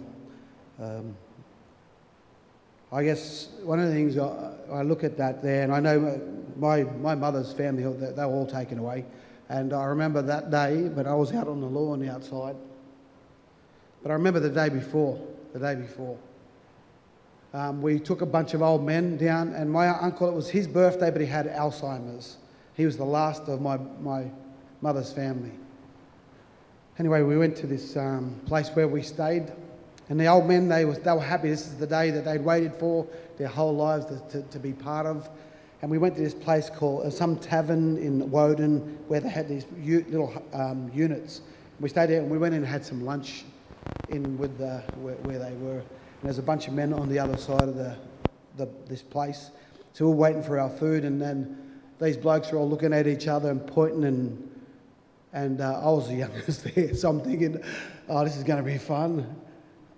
I guess one of the things I look at that there, and I know my mother's family, they were all taken away. And I remember that day, but I was out on the lawn outside. But I remember the day before. We took a bunch of old men down, and my uncle, it was his birthday, but he had Alzheimer's. He was the last of my mother's family. Anyway, we went to this place where we stayed, and the old men, they were happy. This is the day that they'd waited for their whole lives to be part of. And we went to this place called some tavern in Woden where they had these little units. We stayed there and we went in and had some lunch in with where they were. And there's a bunch of men on the other side of this place. So we were waiting for our food, and then these blokes were all looking at each other and pointing, and I was the youngest there, so I'm thinking, oh, this is going to be fun.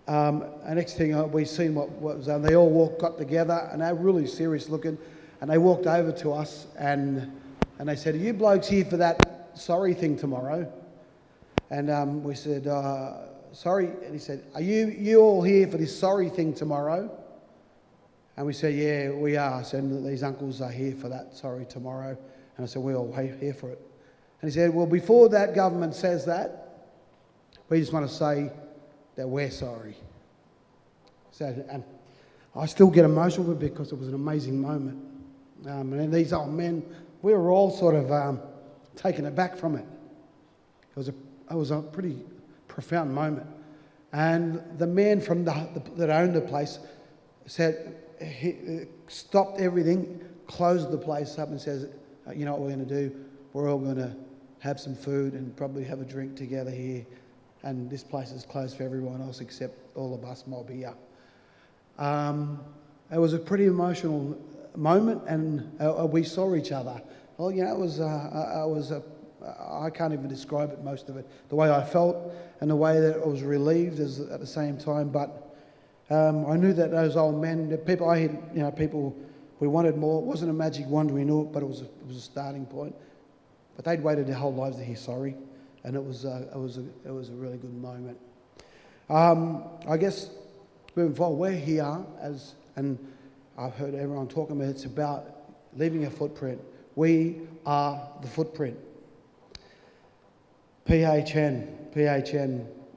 And next thing we seen what was on. They all got together, and they were really serious looking. And they walked over to us and they said, "Are you blokes here for that sorry thing tomorrow?" And we said, "Sorry." And he said, "Are you all here for this sorry thing tomorrow?" And we said, "Yeah, we are." So these uncles are here for that sorry tomorrow. And I said, "We're all here for it." And he said, "Well, before that government says that, we just want to say that we're sorry." So, and I still get emotional because it was an amazing moment. And these old men, we were all sort of taken aback from it. It was a pretty profound moment. And the man from that owned the place said, he stopped everything, closed the place up and says, "You know what we're going to do? We're all going to have some food and probably have a drink together here. And this place is closed for everyone else except all of us mob here." It was a pretty emotional moment, and we saw each other. Well, it was I can't even describe it, most of it, the way I felt and the way that I was relieved at the same time. But I knew that those old men, the people I had, people, we wanted more. It wasn't a magic wand, we knew it, but it was a starting point. But they'd waited their whole lives to hear sorry, and it was a really good moment. I guess moving forward, we're here and I've heard everyone talking about it's about leaving a footprint. We are the footprint. PHN,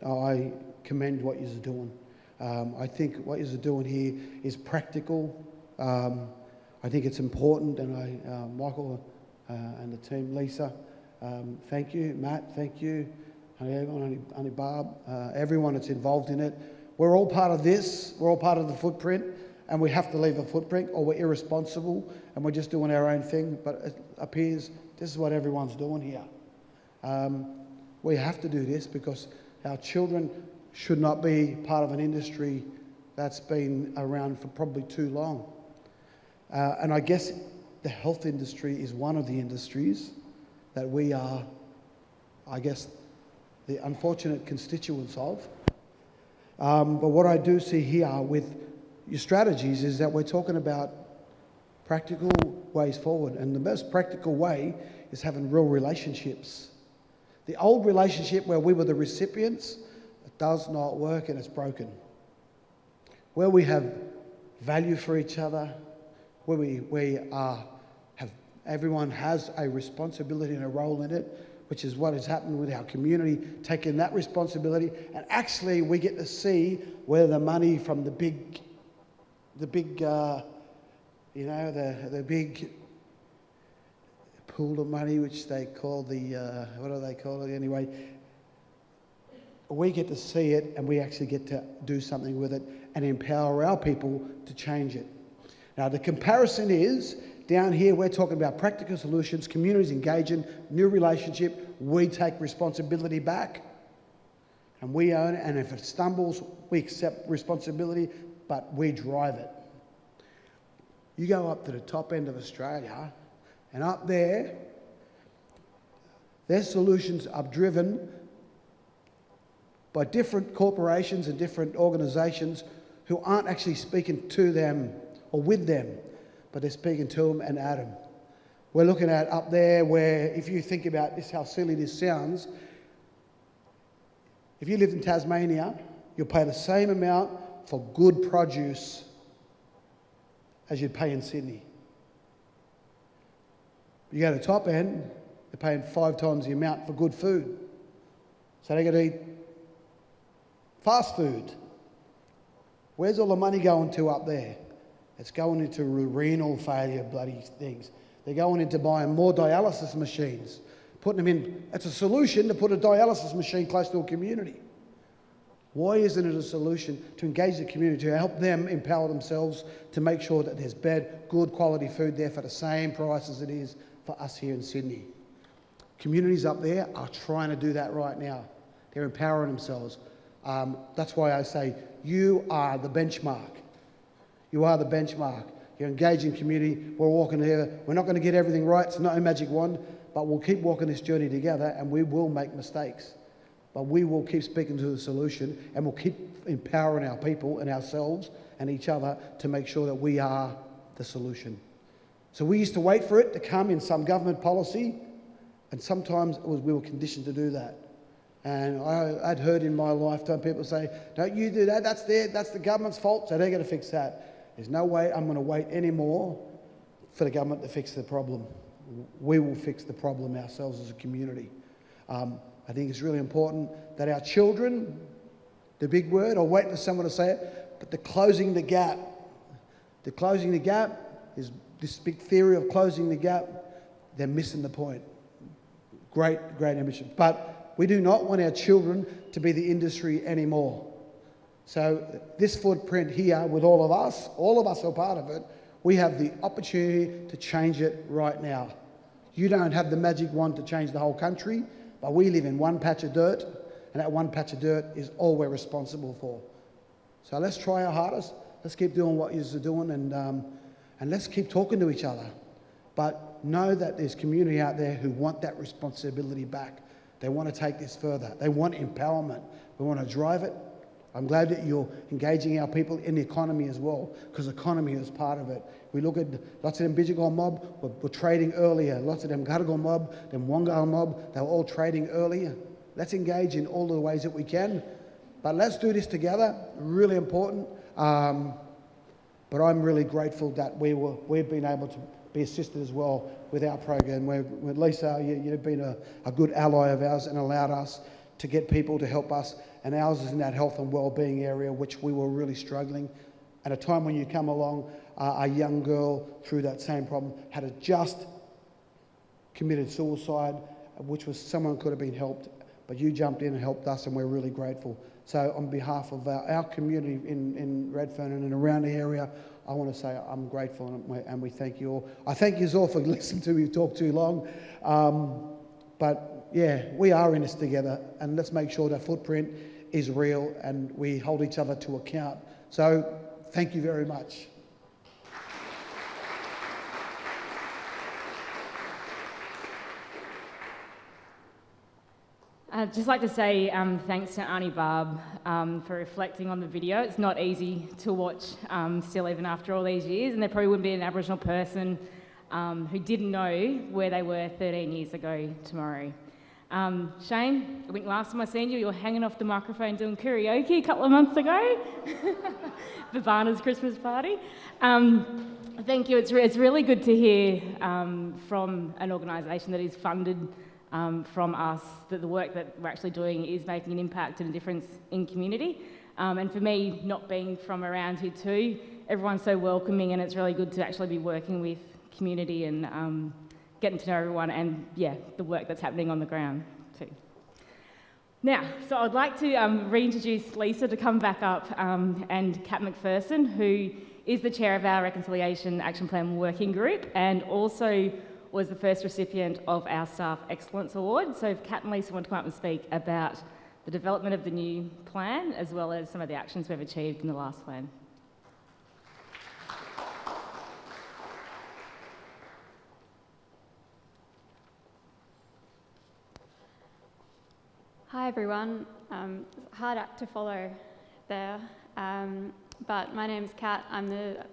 I commend what you're doing. I think what you're doing here is practical. I think it's important, and Michael and the team, Lisa, thank you. Matt, thank you. Auntie Barb, everyone that's involved in it. We're all part of this. We're all part of the footprint. And we have to leave a footprint, or we're irresponsible and we're just doing our own thing. But it appears this is what everyone's doing here. We have to do this because our children should not be part of an industry that's been around for probably too long. And I guess the health industry is one of the industries that we are, I guess, the unfortunate constituents of. But what I do see here with your strategies is that we're talking about practical ways forward, and the most practical way is having real relationships. The old relationship where we were the recipients, it does not work and it's broken. Where we have value for each other, where everyone has a responsibility and a role in it, which is what has happened with our community, taking that responsibility, and actually we get to see where the money from the big pool of money, which they call what do they call it anyway? We get to see it, and we actually get to do something with it and empower our people to change it. Now, the comparison is, down here we're talking about practical solutions, communities engaging, new relationship. We take responsibility back, and we own it, and if it stumbles, we accept responsibility, but we drive it. You go up to the top end of Australia, and up there, their solutions are driven by different corporations and different organisations who aren't actually speaking to them or with them, but they're speaking to them and at them. We're looking at up there where, if you think about this, how silly this sounds, if you lived in Tasmania, you'll pay the same amount for good produce as you'd pay in Sydney. You go to the top end, they're paying 5 times the amount for good food. So they're going to eat fast food. Where's all the money going to up there? It's going into renal failure bloody things. They're going into buying more dialysis machines, putting them in. It's a solution to put a dialysis machine close to a community. Why isn't it a solution to engage the community, to help them empower themselves, to make sure that there's good quality food there for the same price as it is for us here in Sydney? Communities up there are trying to do that right now. They're empowering themselves. That's why I say you are the benchmark. You are the benchmark. You're engaging community. We're walking here. We're not going to get everything right. It's not a magic wand, but we'll keep walking this journey together, and we will make mistakes. But we will keep speaking to the solution, and we'll keep empowering our people and ourselves and each other to make sure that we are the solution. So we used to wait for it to come in some government policy, and sometimes we were conditioned to do that. And I'd heard in my lifetime people say, don't you do that, that's the government's fault, so they're going to fix that. There's no way I'm going to wait anymore for the government to fix the problem. We will fix the problem ourselves as a community. I think it's really important that our children, the big word, I'll wait for someone to say it, but closing the gap is this big theory of closing the gap. They're missing the point. Great ambition. But we do not want our children to be the industry anymore. So this footprint here with all of us are part of it, we have the opportunity to change it right now. You don't have the magic wand to change the whole country, but we live in one patch of dirt, and that one patch of dirt is all we're responsible for. So let's try our hardest. Let's keep doing what you're doing, and let's keep talking to each other. But know that there's community out there who want that responsibility back. They want to take this further. They want empowerment. We want to drive it. I'm glad that you're engaging our people in the economy as well, because economy is part of it. We look at lots of them Bidjigal mob were trading earlier. Lots of them Gadigal mob, them Wangal mob, they were all trading earlier. Let's engage in all the ways that we can. But let's do this together. Really important. But I'm really grateful that we've been able to be assisted as well with our program. With Lisa, you've been a good ally of ours and allowed us to get people to help us. And ours is in that health and wellbeing area, which we were really struggling. At a time when you come along, a young girl through that same problem had just committed suicide, which was someone could have been helped, but you jumped in and helped us, and we're really grateful. So on behalf of our community in Redfern and around the area, I want to say I'm grateful, and we thank you all. I thank you all for listening to me talk too long. But yeah, we are in this together, and let's make sure that footprint is real and we hold each other to account. So thank you very much.
I'd just like to say thanks to Arnie Barb for reflecting on the video. It's not easy to watch still, even after all these years, and there probably wouldn't be an Aboriginal person who didn't know where they were 13 years ago tomorrow. Shane, I think last time I seen you were hanging off the microphone doing karaoke a couple of months ago for Barna's Christmas party. Thank you. It's really good to hear from an organisation that is funded from us that the work that we're actually doing is making an impact and a difference in community. And for me, not being from around here too, everyone's so welcoming, and it's really good to actually be working with community and getting to know everyone, and the work that's happening on the ground too. Now, so I'd like to reintroduce Lisa to come back up, and Kat McPherson, who is the chair of our Reconciliation Action Plan Working Group and also was the first recipient of our Staff Excellence Award. So if Kat and Lisa want to come up and speak about the development of the new plan, as well as some of the actions we've achieved in the last plan.
Hi everyone. Hard act to follow there, but my name's Kat.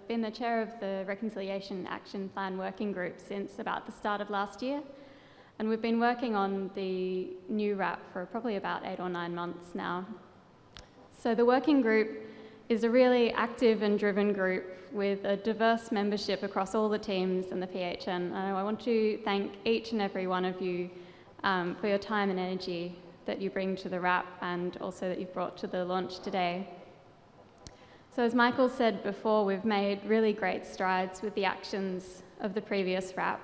Been the chair of the Reconciliation Action Plan Working Group since about the start of last year, and we've been working on the new RAP for probably about 8 or 9 months now. So the working group is a really active and driven group with a diverse membership across all the teams and the PHN. And I want to thank each and every one of you for your time and energy that you bring to the RAP and also that you've brought to the launch today. So as Michael said before, we've made really great strides with the actions of the previous RAP,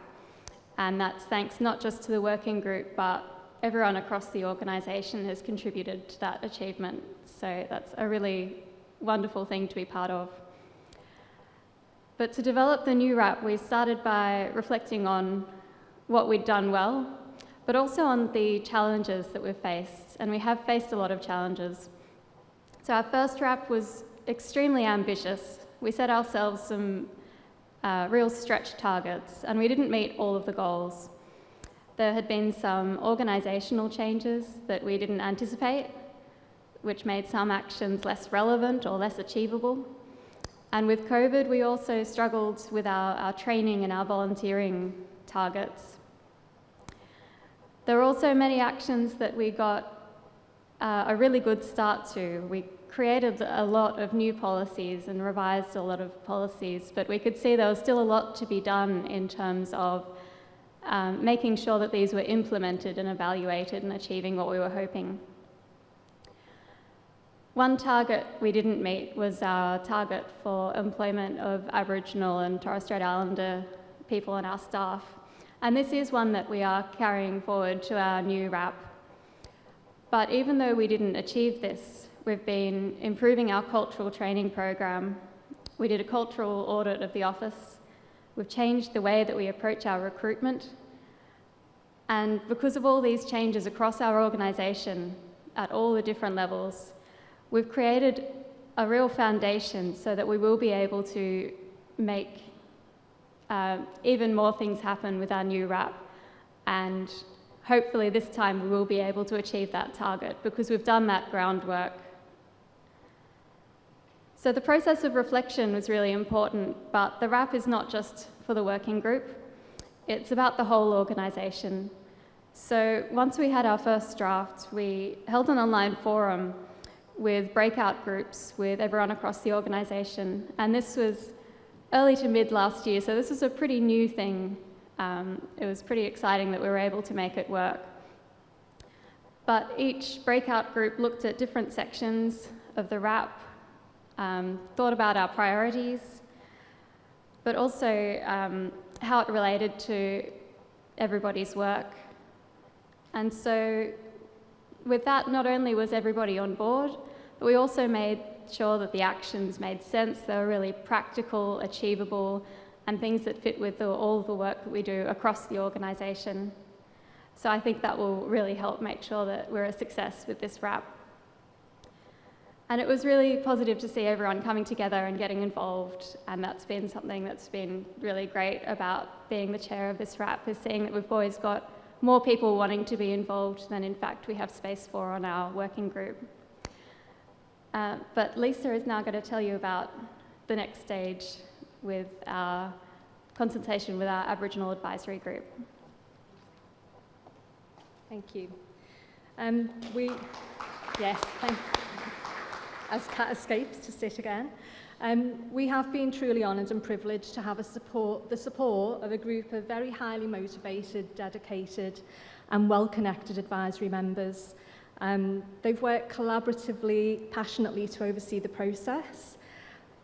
and that's thanks not just to the working group, but everyone across the organisation has contributed to that achievement. So that's a really wonderful thing to be part of. But to develop the new RAP, we started by reflecting on what we'd done well, but also on the challenges that we've faced, and we have faced a lot of challenges. So our first RAP was extremely ambitious. We set ourselves some real stretch targets, and we didn't meet all of the goals. There had been some organisational changes that we didn't anticipate, which made some actions less relevant or less achievable. And with COVID, we also struggled with our training and our volunteering targets. There were also many actions that we got a really good start to. We created a lot of new policies and revised a lot of policies, but we could see there was still a lot to be done in terms of making sure that these were implemented and evaluated and achieving what we were hoping. One target we didn't meet was our target for employment of Aboriginal and Torres Strait Islander people and our staff. And this is one that we are carrying forward to our new RAP. But even though we didn't achieve this, we've been improving our cultural training program. We did a cultural audit of the office. We've changed the way that we approach our recruitment. And because of all these changes across our organisation at all the different levels, we've created a real foundation so that we will be able to make even more things happen with our new RAP, and hopefully this time we will be able to achieve that target because we've done that groundwork. So the process of reflection was really important, but the RAP is not just for the working group, it's about the whole organisation. So once we had our first draft, we held an online forum with breakout groups with everyone across the organisation, and this was early to mid last year, so this was a pretty new thing. It was pretty exciting that we were able to make it work. But each breakout group looked at different sections of the RAP, thought about our priorities, but also how it related to everybody's work. And so with that, not only was everybody on board, but we also made sure that the actions made sense. They were really practical, achievable, and things that fit with all the work that we do across the organisation. So I think that will really help make sure that we're a success with this RAP. And it was really positive to see everyone coming together and getting involved, and that's been something that's been really great about being the chair of this RAP, is seeing that we've always got more people wanting to be involved than in fact we have space for on our working group. But Lisa is now going to tell you about the next stage with our consultation with our Aboriginal Advisory Group.
Thank you. As Kat escapes to sit again. We have been truly honoured and privileged to have the support of a group of very highly motivated, dedicated and well-connected advisory members. They've worked collaboratively, passionately to oversee the process,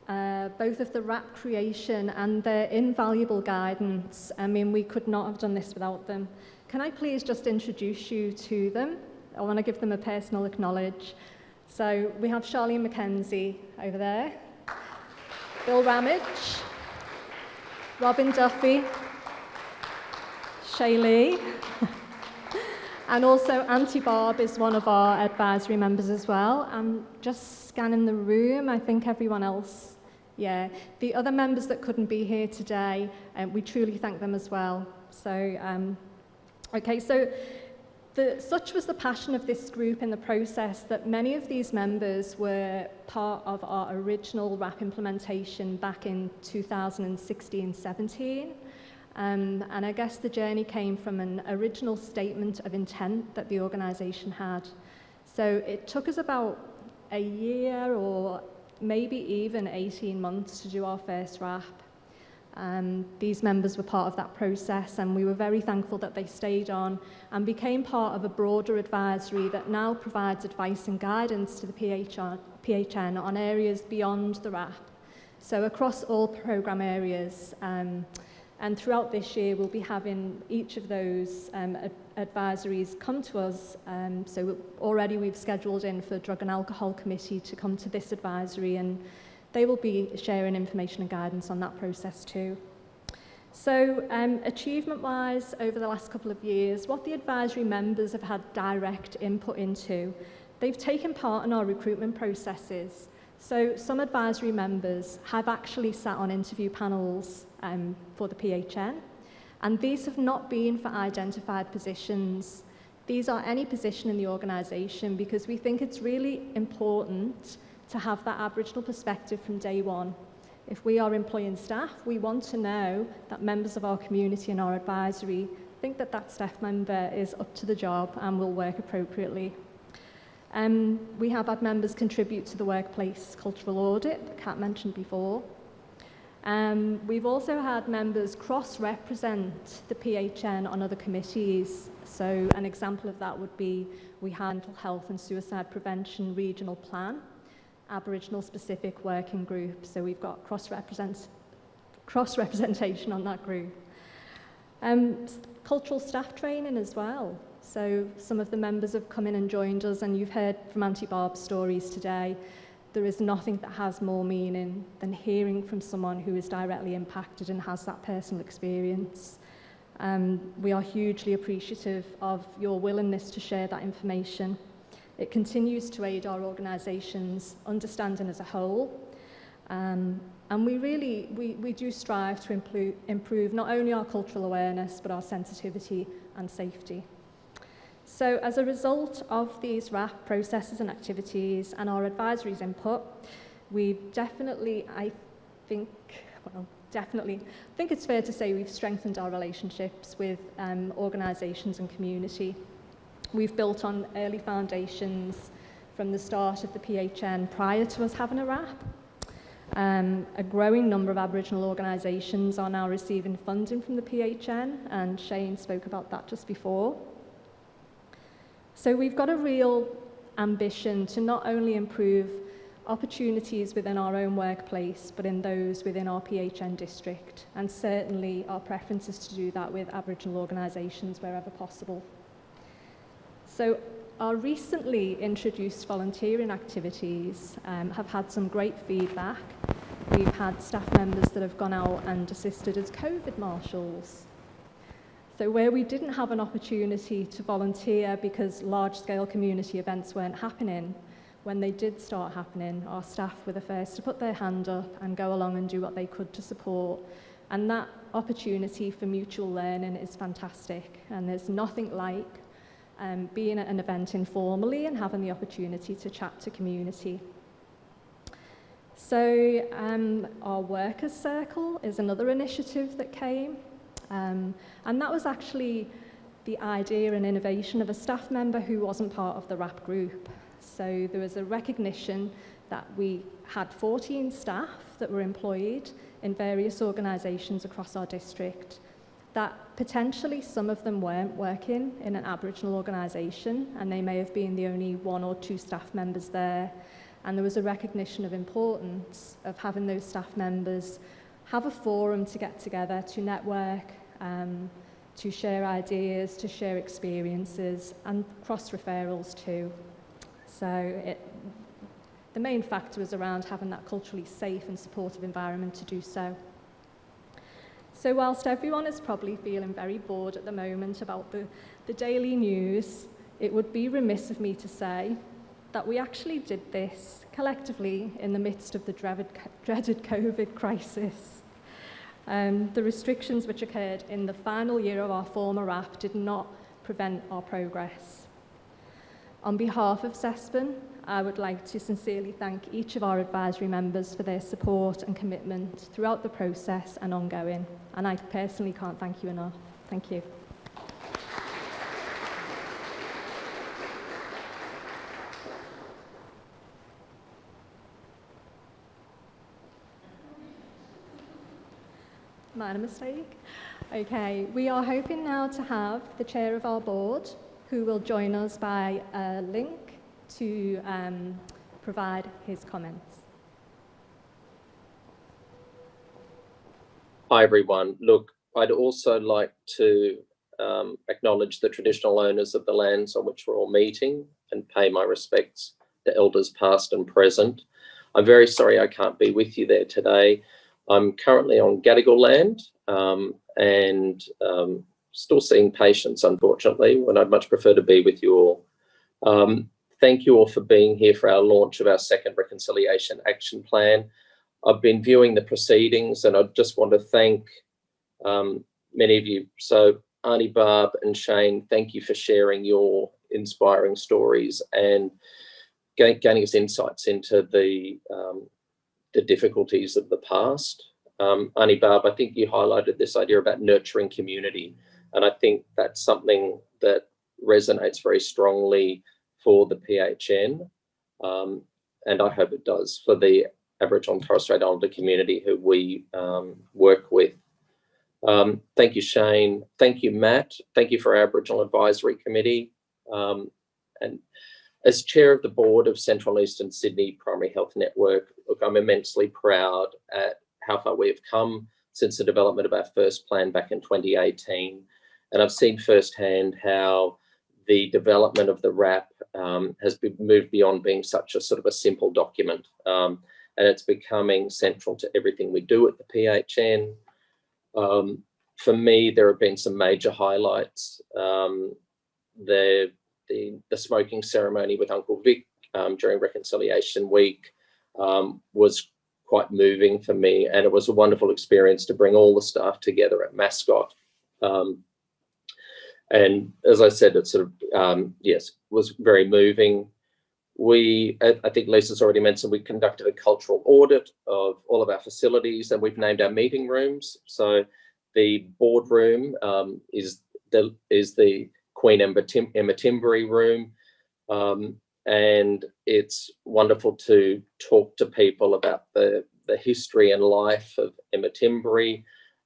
both of the RAP creation and their invaluable guidance. I mean, we could not have done this without them. Can I please just introduce you to them? I want to give them a personal acknowledge. So we have Charlene McKenzie over there, Bill Ramage, Robin Duffy, Shaylee, and also Auntie Barb is one of our advisory members as well. I'm just scanning the room. I think everyone else, yeah. The other members that couldn't be here today, we truly thank them as well. So, okay, so Such was the passion of this group in the process that many of these members were part of our original RAP implementation back in 2016-17. And I guess the journey came from an original statement of intent that the organisation had. So it took us about a year or maybe even 18 months to do our first RAP. These members were part of that process, and we were very thankful that they stayed on and became part of a broader advisory that now provides advice and guidance to the PHN on areas beyond the RAP. So across all programme areas, and throughout this year we'll be having each of those advisories come to us. So already we've scheduled in for Drug and Alcohol Committee to come to this advisory, and they will be sharing information and guidance on that process too. So achievement-wise, over the last couple of years, what the advisory members have had direct input into, they've taken part in our recruitment processes. So some advisory members have actually sat on interview panels for the PHN, and these have not been for identified positions. These are any position in the organisation, because we think it's really important to have that Aboriginal perspective from day one. If we are employing staff, we want to know that members of our community and our advisory think that that staff member is up to the job and will work appropriately. We have had members contribute to the workplace cultural audit that Kat mentioned before. We've also had members cross-represent the PHN on other committees. So an example of that would be we had Mental Health and Suicide Prevention Regional Plan, Aboriginal specific working group, so we've got cross-representation on that group. Cultural staff training as well, so some of the members have come in and joined us, and you've heard from Auntie Barb's stories today. There is nothing that has more meaning than hearing from someone who is directly impacted and has that personal experience. We are hugely appreciative of your willingness to share that information. It continues to aid our organisation's understanding as a whole. And we do strive to improve not only our cultural awareness, but our sensitivity and safety. So as a result of these RAP processes and activities and our advisories input, we've definitely, I think it's fair to say we've strengthened our relationships with organisations and community. We've built on early foundations from the start of the PHN prior to us having a RAP. A growing number of Aboriginal organisations are now receiving funding from the PHN, and Shane spoke about that just before. So we've got a real ambition to not only improve opportunities within our own workplace, but in those within our PHN district, and certainly our preference is to do that with Aboriginal organisations wherever possible. So our recently introduced volunteering activities have had some great feedback. We've had staff members that have gone out and assisted as COVID marshals. So where we didn't have an opportunity to volunteer because large-scale community events weren't happening, when they did start happening, our staff were the first to put their hand up and go along and do what they could to support. And that opportunity for mutual learning is fantastic, and there's nothing like being at an event informally and having the opportunity to chat to community. So our Workers' Circle is another initiative that came, and that was actually the idea and innovation of a staff member who wasn't part of the RAP group. So there was a recognition that we had 14 staff that were employed in various organisations across our district, that potentially some of them weren't working in an Aboriginal organisation, and they may have been the only 1 or 2 staff members there. And there was a recognition of importance of having those staff members have a forum to get together, to network, to share ideas, to share experiences, and cross-referrals too. So the main factor was around having that culturally safe and supportive environment to do so. So whilst everyone is probably feeling very bored at the moment about the daily news, it would be remiss of me to say that we actually did this collectively in the midst of the dreaded COVID crisis. The restrictions which occurred in the final year of our former RAP did not prevent our progress. On behalf of CESPN, I would like to sincerely thank each of our advisory members for their support and commitment throughout the process and ongoing, and I personally can't thank you enough. Thank you. My mistake. Okay, we are hoping now to have the chair of our board, who will join us by a link to provide his comments.
Hi everyone. Look, I'd also like to acknowledge the traditional owners of the lands on which we're all meeting and pay my respects to elders past and present. I'm very sorry I can't be with you there today. I'm currently on Gadigal land and still seeing patients, unfortunately, when I'd much prefer to be with you all. Thank you all for being here for our launch of our second Reconciliation Action Plan. I've been viewing the proceedings and I just want to thank many of you. So Arnie, Barb and Shane, thank you for sharing your inspiring stories and gaining us insights into the difficulties of the past. Arnie, Barb, I think you highlighted this idea about nurturing community, and I think that's something that resonates very strongly for the PHN, and I hope it does for the Aboriginal and Torres Strait Islander community who we work with. Thank you, Shane. Thank you, Matt. Thank you for our Aboriginal Advisory Committee. And as chair of the board of Central Eastern Sydney Primary Health Network, look, I'm immensely proud at how far we have come since the development of our first plan back in 2018. And I've seen firsthand how the development of the RAP has moved beyond being such a sort of a simple document. And it's becoming central to everything we do at the PHN. For me, there have been some major highlights. The smoking ceremony with Uncle Vic during Reconciliation Week was quite moving for me, and it was a wonderful experience to bring all the staff together at Mascot. And as I said, it sort of, yes, was very moving. I think Lisa's already mentioned, we conducted a cultural audit of all of our facilities and we've named our meeting rooms. So the boardroom is the Queen Emma Timbury room. And it's wonderful to talk to people about the history and life of Emma Timbury.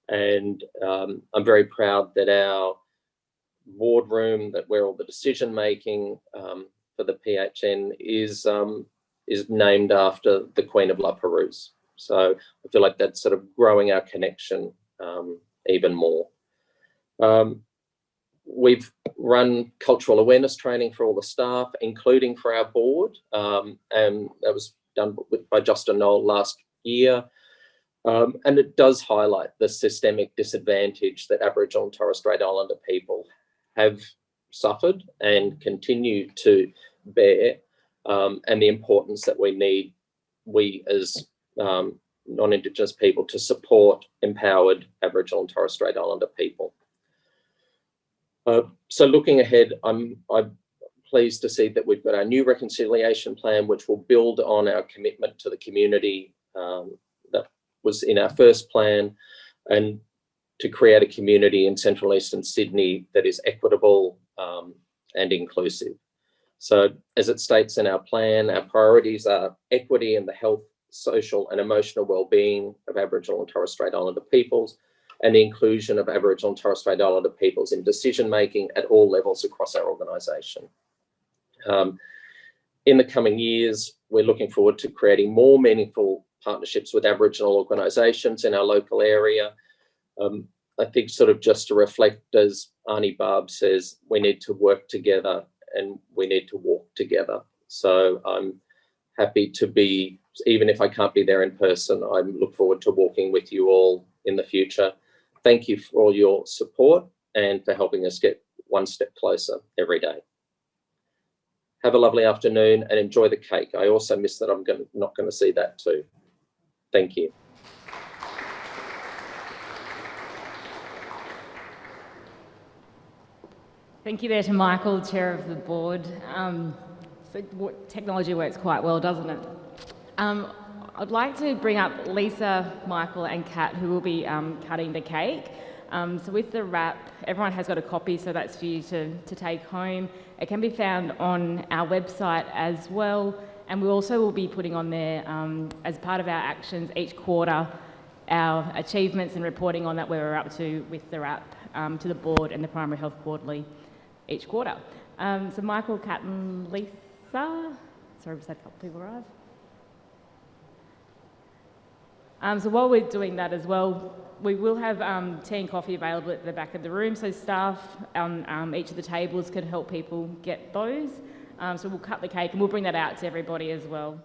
And I'm very proud that our boardroom, that where all the decision making for the PHN is named after the Queen of La Perouse. So I feel like that's sort of growing our connection even more. We've run cultural awareness training for all the staff, including for our board, and that was done by Justin Knoll last year. And it does highlight the systemic disadvantage that Aboriginal and Torres Strait Islander people have suffered and continue to bear, and the importance that we as non-Indigenous people to support empowered Aboriginal and Torres Strait Islander people. So looking ahead, I'm pleased to see that we've got our new reconciliation plan, which will build on our commitment to the community that was in our first plan, and to create a community in Central Eastern Sydney that is equitable and inclusive. So as it states in our plan, our priorities are equity in the health, social and emotional well-being of Aboriginal and Torres Strait Islander peoples, and the inclusion of Aboriginal and Torres Strait Islander peoples in decision-making at all levels across our organisation. In the coming years, we're looking forward to creating more meaningful partnerships with Aboriginal organisations in our local area. I think sort of just to reflect, as Arnie Barb says, we need to work together and we need to walk together. So I'm happy to be, even if I can't be there in person, I look forward to walking with you all in the future. Thank you for all your support and for helping us get one step closer every day. Have a lovely afternoon and enjoy the cake. I also miss that I'm not going to see that too. Thank you.
Thank you there to Michael, Chair of the Board. Technology works quite well, doesn't it? I'd like to bring up Lisa, Michael and Kat, who will be cutting the cake. So with the wrap, everyone has got a copy, so that's for you to take home. It can be found on our website as well, and we also will be putting on there, as part of our actions each quarter, our achievements and reporting on that, where we're up to with the wrap to the board and the Primary Health Quarterly each quarter. So Michael, Kat and Lisa, sorry, we just had a couple of people arrive. So while we're doing that as well, we will have tea and coffee available at the back of the room, so staff on each of the tables can help people get those. So we'll cut the cake and we'll bring that out to everybody as well.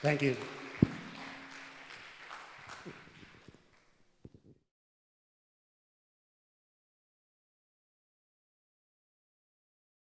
Thank you.